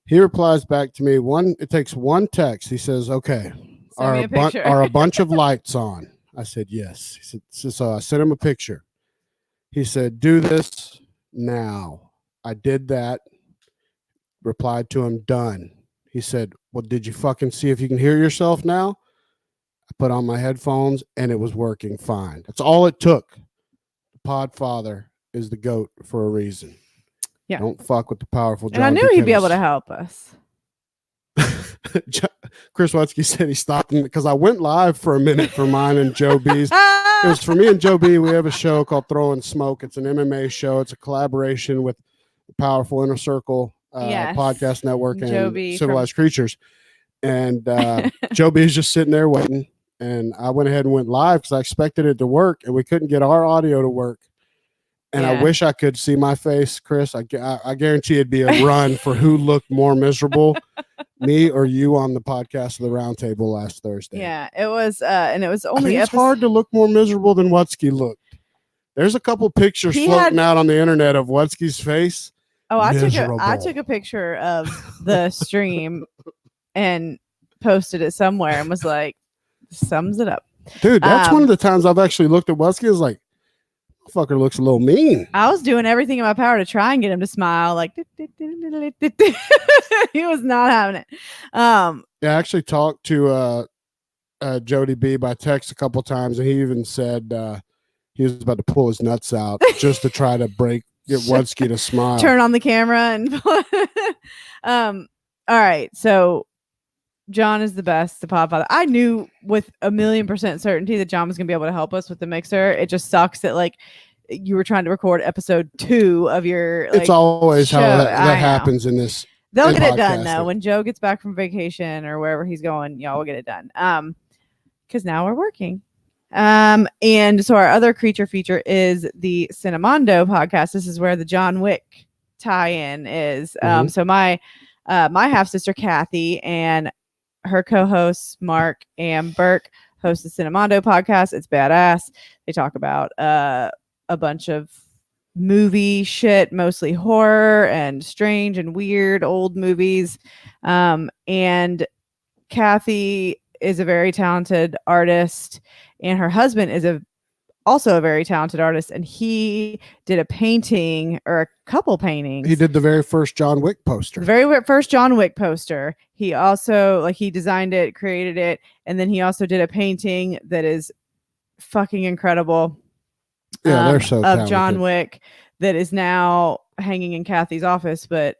He replies back to me. It takes one text. He says, okay, are a bunch of lights on? I said, yes. He said, so I sent him a picture. He said, do this now. I did that. Replied to him, done. He said, well, did you fucking see if you can hear yourself now? I put on my headphones and it was working fine. That's all it took. The Podfather is the GOAT for a reason. Yeah. Don't fuck with the powerful John. And I knew he'd be able to help us. Chris Watsky said he stopped because I went live for a minute for mine and Joe B's. It was for me and Joe B. We have a show called Throwing Smoke. It's an MMA show. It's a collaboration with the powerful Inner Circle podcast network and Civilized Creatures. And Joe B is just sitting there waiting. And I went ahead and went live because I expected it to work, and we couldn't get our audio to work. And I wish I could see my face, Chris. I guarantee it'd be a run for who looked more miserable, me or you on the podcast of the Roundtable last Thursday. Yeah, it was, and it was only. It's hard to look more miserable than Wutsky looked. There's a couple pictures floating out on the internet of Wutsky's face. Oh, I took a picture of the stream and posted it somewhere and was like, sums it up. Dude, that's one of the times I've actually looked at Wutsky is like, fucker looks a little mean. I was doing everything in my power to try and get him to smile. Like he was not having it. Yeah, I actually talked to Jody B by text a couple times, and he even said he was about to pull his nuts out just to try to get Wutsky to smile. Turn on the camera and all right. So John is the best, the Podfather. I knew with 1,000,000% certainty that John was gonna be able to help us with the mixer. It just sucks that like you were trying to record episode 2 of your. Like, it's always show. How that happens in this. They'll get it done though when Joe gets back from vacation or wherever he's going. Y'all will get it done. Because now we're working. And so our other creature feature is the Cinemondo podcast. This is where the John Wick tie-in is. So my half sister Kathy and her co-hosts Mark and Burke host the Cinemondo podcast. It's badass. They talk about a bunch of movie shit, mostly horror and strange and weird old movies. And Kathy is a very talented artist, and her husband is also a very talented artist, and he did a painting or a couple paintings. He did the very first John Wick poster. The very first John Wick poster. He also he designed it, created it, and then he also did a painting that is fucking incredible. Yeah, they're so talented. Of John Wick that is now hanging in Kathy's office, but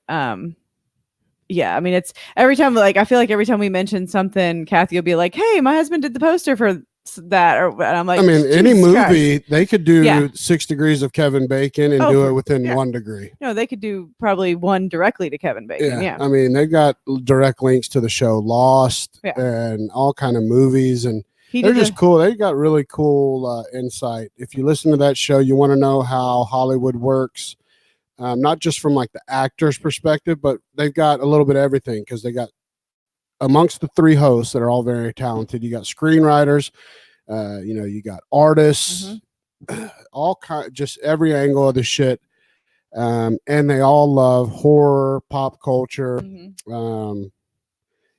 yeah, I mean, it's every time, like, I feel like every time we mention something, Kathy will be like, hey, my husband did the poster for that. And I'm like, I mean, any movie, they could do 6 degrees of Kevin Bacon and do it within 1 degree. No, they could do probably one directly to Kevin Bacon. Yeah. I mean, they got direct links to the show Lost and all kind of movies. And they're just cool. They got really cool insight. If you listen to that show, you want to know how Hollywood works. Not just from like the actor's perspective, but they've got a little bit of everything because they got amongst the 3 hosts that are all very talented. You got screenwriters, you got artists, all kind, just every angle of the shit. And they all love horror, pop culture,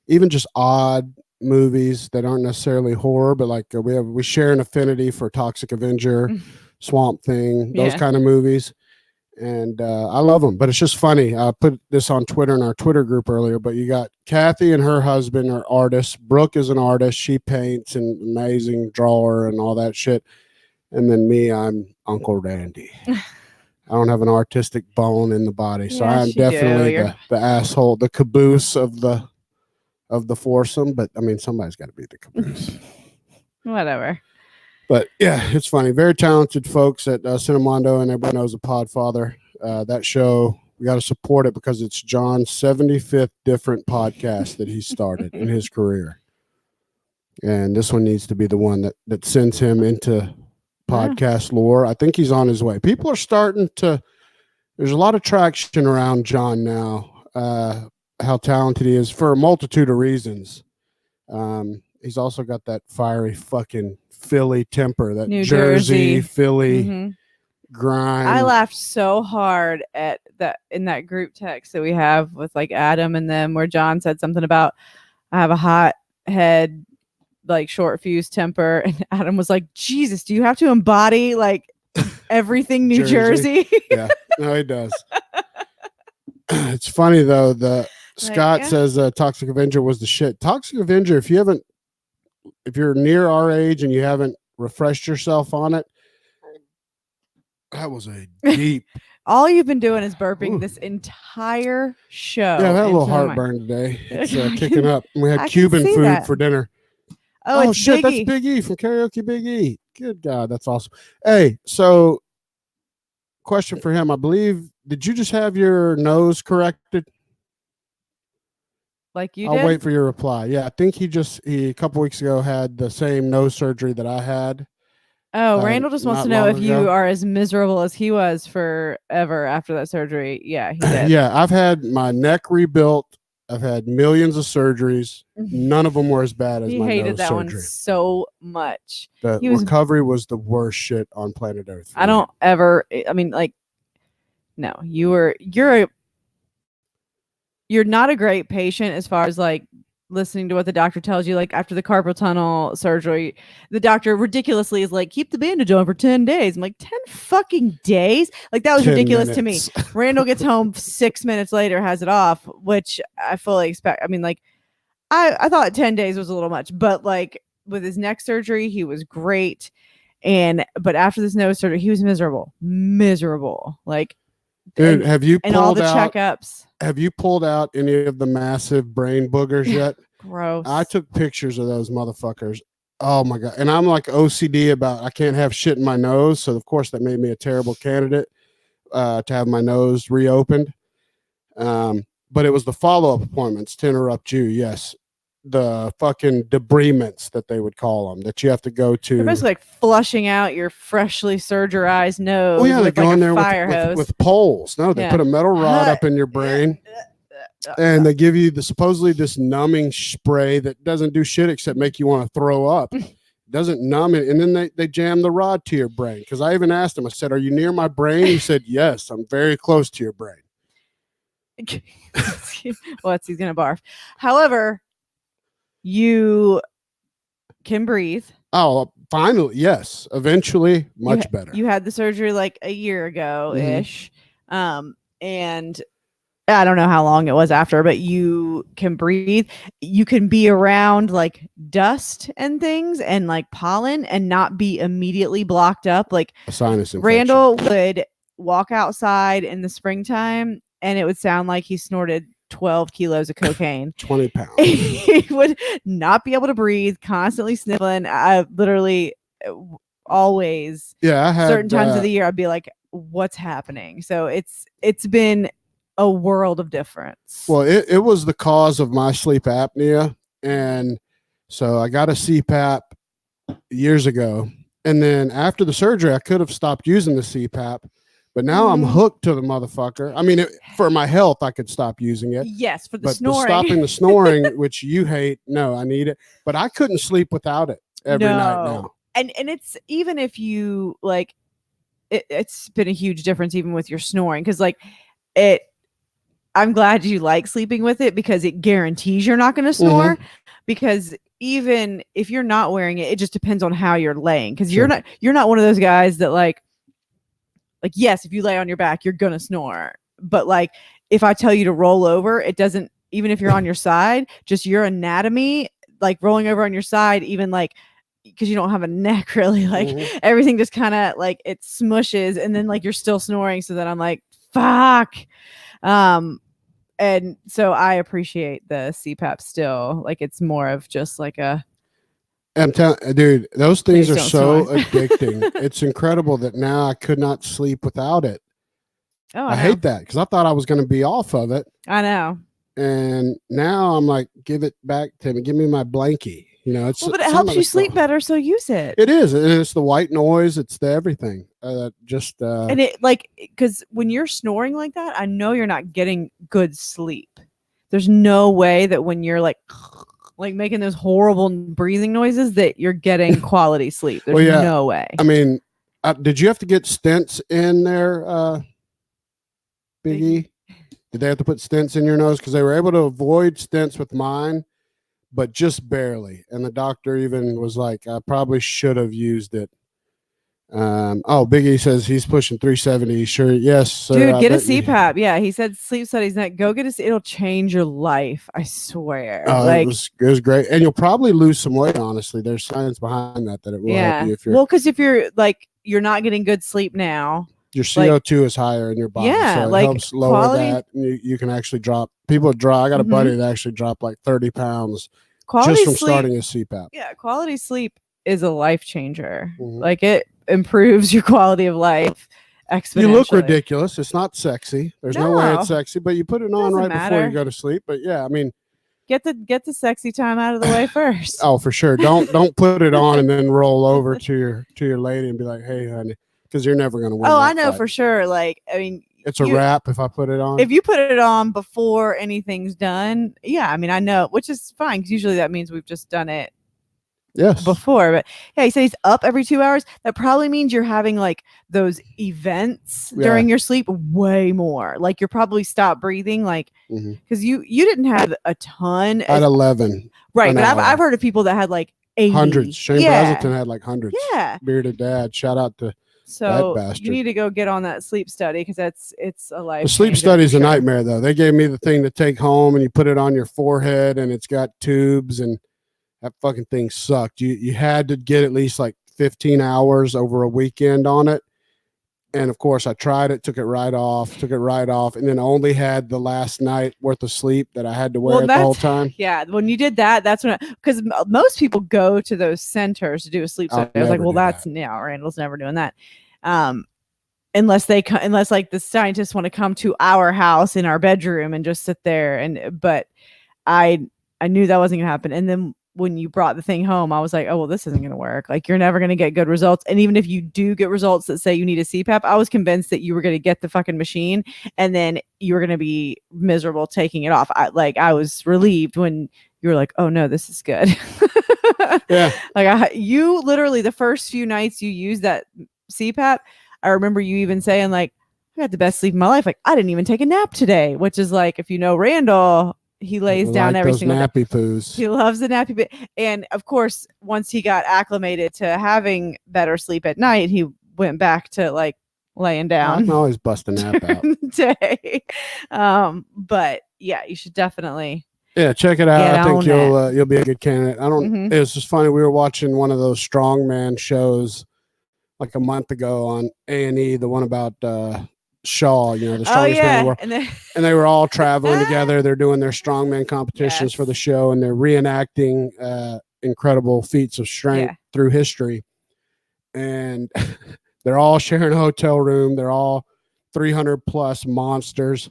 even just odd movies that aren't necessarily horror, but like we share an affinity for Toxic Avenger, Swamp Thing, those kind of movies. And I love them, but it's just funny. I put this on Twitter in our Twitter group earlier, but you got Kathy and her husband are artists. Brooke is an artist. She paints and amazing drawer and all that shit. And then me, I'm Uncle Randy. I don't have an artistic bone in the body. So I'm definitely the asshole, the caboose of the foursome. But I mean, somebody's got to be the caboose. Whatever. But yeah, it's funny. Very talented folks at Cinemondo, and everybody knows the Podfather. That show, we got to support it because it's John's 75th different podcast that he started in his career. And this one needs to be the one that sends him into podcast lore. I think he's on his way. People are starting to, there's a lot of traction around John now, how talented he is for a multitude of reasons. He's also got that fiery fucking Philly temper, that New Jersey Philly grind. I laughed so hard at that in that group text that we have with like Adam and them, where John said something about I have a hot head, like short fuse temper, and Adam was like, Jesus, do you have to embody like everything New Jersey? Yeah, no, he does. It's funny though, Scott says Toxic Avenger was the shit. Toxic Avenger, if you're near our age and you haven't refreshed yourself on it, that was a deep. All you've been doing is burping this entire show. Yeah, I had a little heartburn today. It's kicking up. We had Cuban food for dinner. Oh shit, that's Big E from Karaoke Big E. Good God, that's awesome. Hey, so question for him. I believe, did you just have your nose corrected? Like you I'll wait for your reply. Yeah, I think he a couple weeks ago had the same nose surgery that I had. Oh, Randall just wants to know if you are as miserable as he was forever after that surgery. Yeah, he did. Yeah, I've had my neck rebuilt. I've had millions of surgeries. None of them were as bad as my nose surgery. He hated that one so much. The recovery was the worst shit on planet Earth. I don't ever. I mean, like, no, you're not a great patient as far as like listening to what the doctor tells you. Like after the carpal tunnel surgery, the doctor ridiculously is like, keep the bandage on for 10 days. I'm like, 10 fucking days? Like that was ridiculous to me. Randall gets home 6 minutes later, has it off, which I fully expect. I mean, like I thought 10 days was a little much, but like with his neck surgery, he was great. But after this nose surgery, he was miserable. Like, dude, have you pulled all the out checkups? Have you pulled out any of the massive brain boogers yet? Gross. I took pictures of those motherfuckers. Oh my God. And I'm like OCD about, I can't have shit in my nose. So of course that made me a terrible candidate to have my nose reopened. But it was the follow-up appointments, to interrupt you. Yes. The fucking debridements that they would call them, that you have to go to. They're basically like flushing out your freshly surgerized nose. Oh yeah, they go like in there with with poles. No, they put a metal rod up in your brain, and they give you supposedly this numbing spray that doesn't do shit except make you want to throw up. It doesn't numb it, and then they jam the rod to your brain. Because I even asked him, I said, "Are you near my brain?" He said, "Yes, I'm very close to your brain." He's gonna barf. However, you can breathe. Oh, finally, yes. Eventually, much better. You had the surgery like a year ago ish, and I don't know how long it was after, but you can breathe. You can be around like dust and things and like pollen and not be immediately blocked up. Like a sinus infection. Randall would walk outside in the springtime and it would sound like he snorted 12 kilos of cocaine. 20 pounds. He would not be able to breathe, constantly sniffling. I literally always, I had certain times of the year, I'd be like, what's happening? So it's been a world of difference. Well, it was the cause of my sleep apnea. And so I got a CPAP years ago. And then after the surgery, I could have stopped using the CPAP. But now I'm hooked to the motherfucker. I mean, for my health, I could stop using it. Yes, for the but snoring. Stopping the snoring, which you hate, no, I need it. But I couldn't sleep without it every night now. And it's, even if you like, it's been a huge difference even with your snoring. Because like I'm glad you like sleeping with it because it guarantees you're not going to snore. Because even if you're not wearing it, it just depends on how you're laying. Because you're not one of those guys that like, yes, if you lay on your back, you're going to snore. But like, if I tell you to roll over, it doesn't, even if you're on your side, just your anatomy, like rolling over on your side, even like, because you don't have a neck really, like everything just kind of like it smushes and then like you're still snoring. So then I'm like, fuck. And so I appreciate the CPAP still. Like it's more of just like a, I'm telling, dude, those things are so addicting. It's incredible that now I could not sleep without it. Oh, I hate that because I thought I was going to be off of it. I know. And now I'm like, give it back to me. Give me my blankie. You know, it's but it helps you sleep better, so use it. It is. It's the white noise. It's the everything. And it like, because when you're snoring like that, I know you're not getting good sleep. There's no way that when you're like making those horrible breathing noises that you're getting quality sleep. There's no way. I mean, did you have to get stents in there, Biggie? Did they have to put stents in your nose? Because they were able to avoid stents with mine, but just barely. And the doctor even was like, I probably should have used it. Biggie says he's pushing 370. Sure. Yes, sir. Dude, get a CPAP. Yeah, he said sleep studies. Go get it'll change your life. I swear. It was great. And you'll probably lose some weight, honestly. There's science behind that it will help you if you're because if you're you're not getting good sleep now. Your CO2 is higher in your body. Yeah, so it helps lower that. And you can actually drop. People drop. I got a buddy that actually dropped like 30 pounds just from starting a CPAP. Yeah, quality sleep is a life changer. Like it improves your quality of life exponentially. You look ridiculous. It's not sexy. There's no way it's sexy, but you put it on right before you go to sleep. But yeah, I mean, get the sexy time out of the way first. Oh, for sure. Don't put it on and then roll over to your lady and be like, hey, honey, because you're never going to win. Oh, I know for sure. Like, I mean, it's a wrap if I put it on. If you put it on before anything's done, yeah, I mean, I know, which is fine because usually that means we've just done it. Yes. Before, but yeah, he said he's up every 2 hours. That probably means you're having like those events during your sleep way more. Like you're probably stopped breathing, like because you didn't have a ton at 11, right? But I've heard of people that had like 80. Hundreds. Shane Brazelton had like hundreds. Yeah, bearded dad. Shout out to that bastard. You need to go get on that sleep study because it's a life. The sleep study is a nightmare though. They gave me the thing to take home and you put it on your forehead and it's got tubes and. That fucking thing sucked. You had to get at least like 15 hours over a weekend on it. And of course I tried it, took it right off, and then only had the last night worth of sleep that I had to wear it the whole time. Yeah. When you did that, that's when, because most people go to those centers to do a sleep study. I was like, well, Randall's never doing that. Unless like the scientists want to come to our house in our bedroom and just sit there. But I knew that wasn't gonna happen. And then when you brought the thing home, I was like, oh, well, this isn't going to work. Like, you're never going to get good results. And even if you do get results that say you need a CPAP, I was convinced that you were going to get the fucking machine and then you were going to be miserable taking it off. I was relieved when you were like, oh no, this is good. Yeah. Like you literally the first few nights you used that CPAP, I remember you even saying like, I had the best sleep of my life. Like I didn't even take a nap today, which is like, if you know Randall, he lays down every single nappy poos. He loves the nappy bit. And of course, once he got acclimated to having better sleep at night, he went back to like laying down. I can always bust a nap out. Day. But yeah, you should definitely check it out. I think you'll be a good candidate. It was just funny. We were watching one of those strongman shows like a month ago on A&E, the one about Shaw, the strongest man in the world. And they were all traveling together. They're doing their strongman competitions for the show, and they're reenacting incredible feats of strength through history. And they're all sharing a hotel room. They're all 300 plus monsters.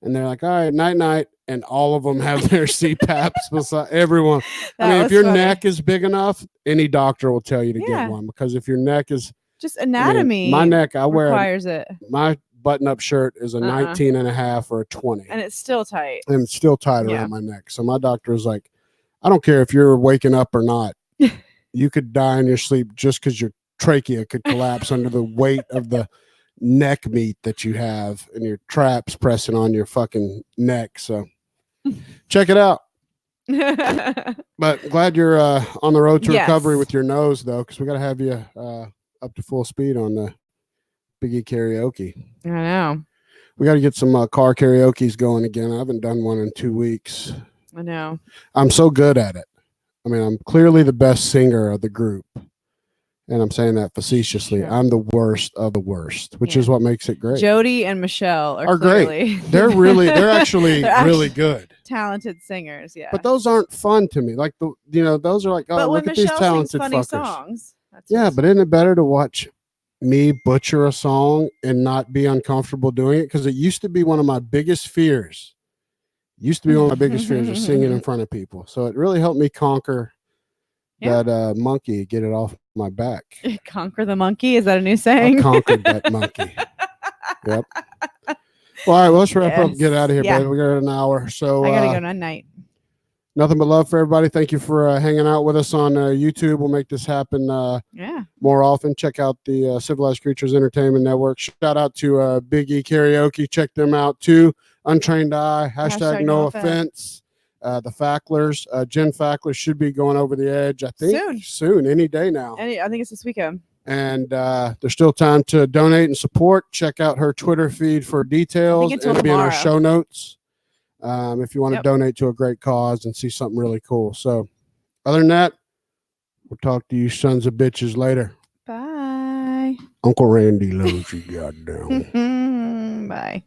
And they're like, all right, night. And all of them have their CPAPs beside everyone. If your neck is big enough, any doctor will tell you to get one, because if your neck is just anatomy, my neck, requires it. My button-up shirt is a 19 and a half or a 20. And it's still tight. And it's still tight around my neck. So my doctor was like, I don't care if you're waking up or not. You could die in your sleep just because your trachea could collapse under the weight of the neck meat that you have and your traps pressing on your fucking neck. So check it out. But glad you're on the road to recovery with your nose, though, because we got to have you up to full speed on the Big E karaoke. I know. We got to get some car karaoke's going again. I haven't done one in 2 weeks. I know. I'm so good at it. I mean, I'm clearly the best singer of the group. And I'm saying that facetiously. Sure. I'm the worst of the worst, which is what makes it great. Jody and Michelle are great. They're actually really good. Talented singers, yeah. But those aren't fun to me. Like those are like, oh, look at these talented fuckers. Songs, but isn't it better to watch me butcher a song and not be uncomfortable doing it? Because it used to be one of my biggest fears. Was singing in front of people. So it really helped me conquer that monkey, get it off my back. Conquer the monkey? Is that a new saying? I conquered that monkey. Yep. Well, all right, let's wrap up and get out of here, baby. We got an hour. So I gotta go night. Nothing but love for everybody. Thank you for hanging out with us on YouTube. We'll make this happen more often. Check out the Civilized Creatures Entertainment Network. Shout out to Big E Karaoke. Check them out too. Untrained Eye. Hashtag no offense. The Facklers. Jen Fackler should be going over the edge, I think. Soon. Any day now. I think it's this weekend. And there's still time to donate and support. Check out her Twitter feed for details. It'll be in our show notes. If you want to donate to a great cause and see something really cool. So other than that, we'll talk to you sons of bitches later. Bye. Uncle Randy loves you, goddamn. Bye.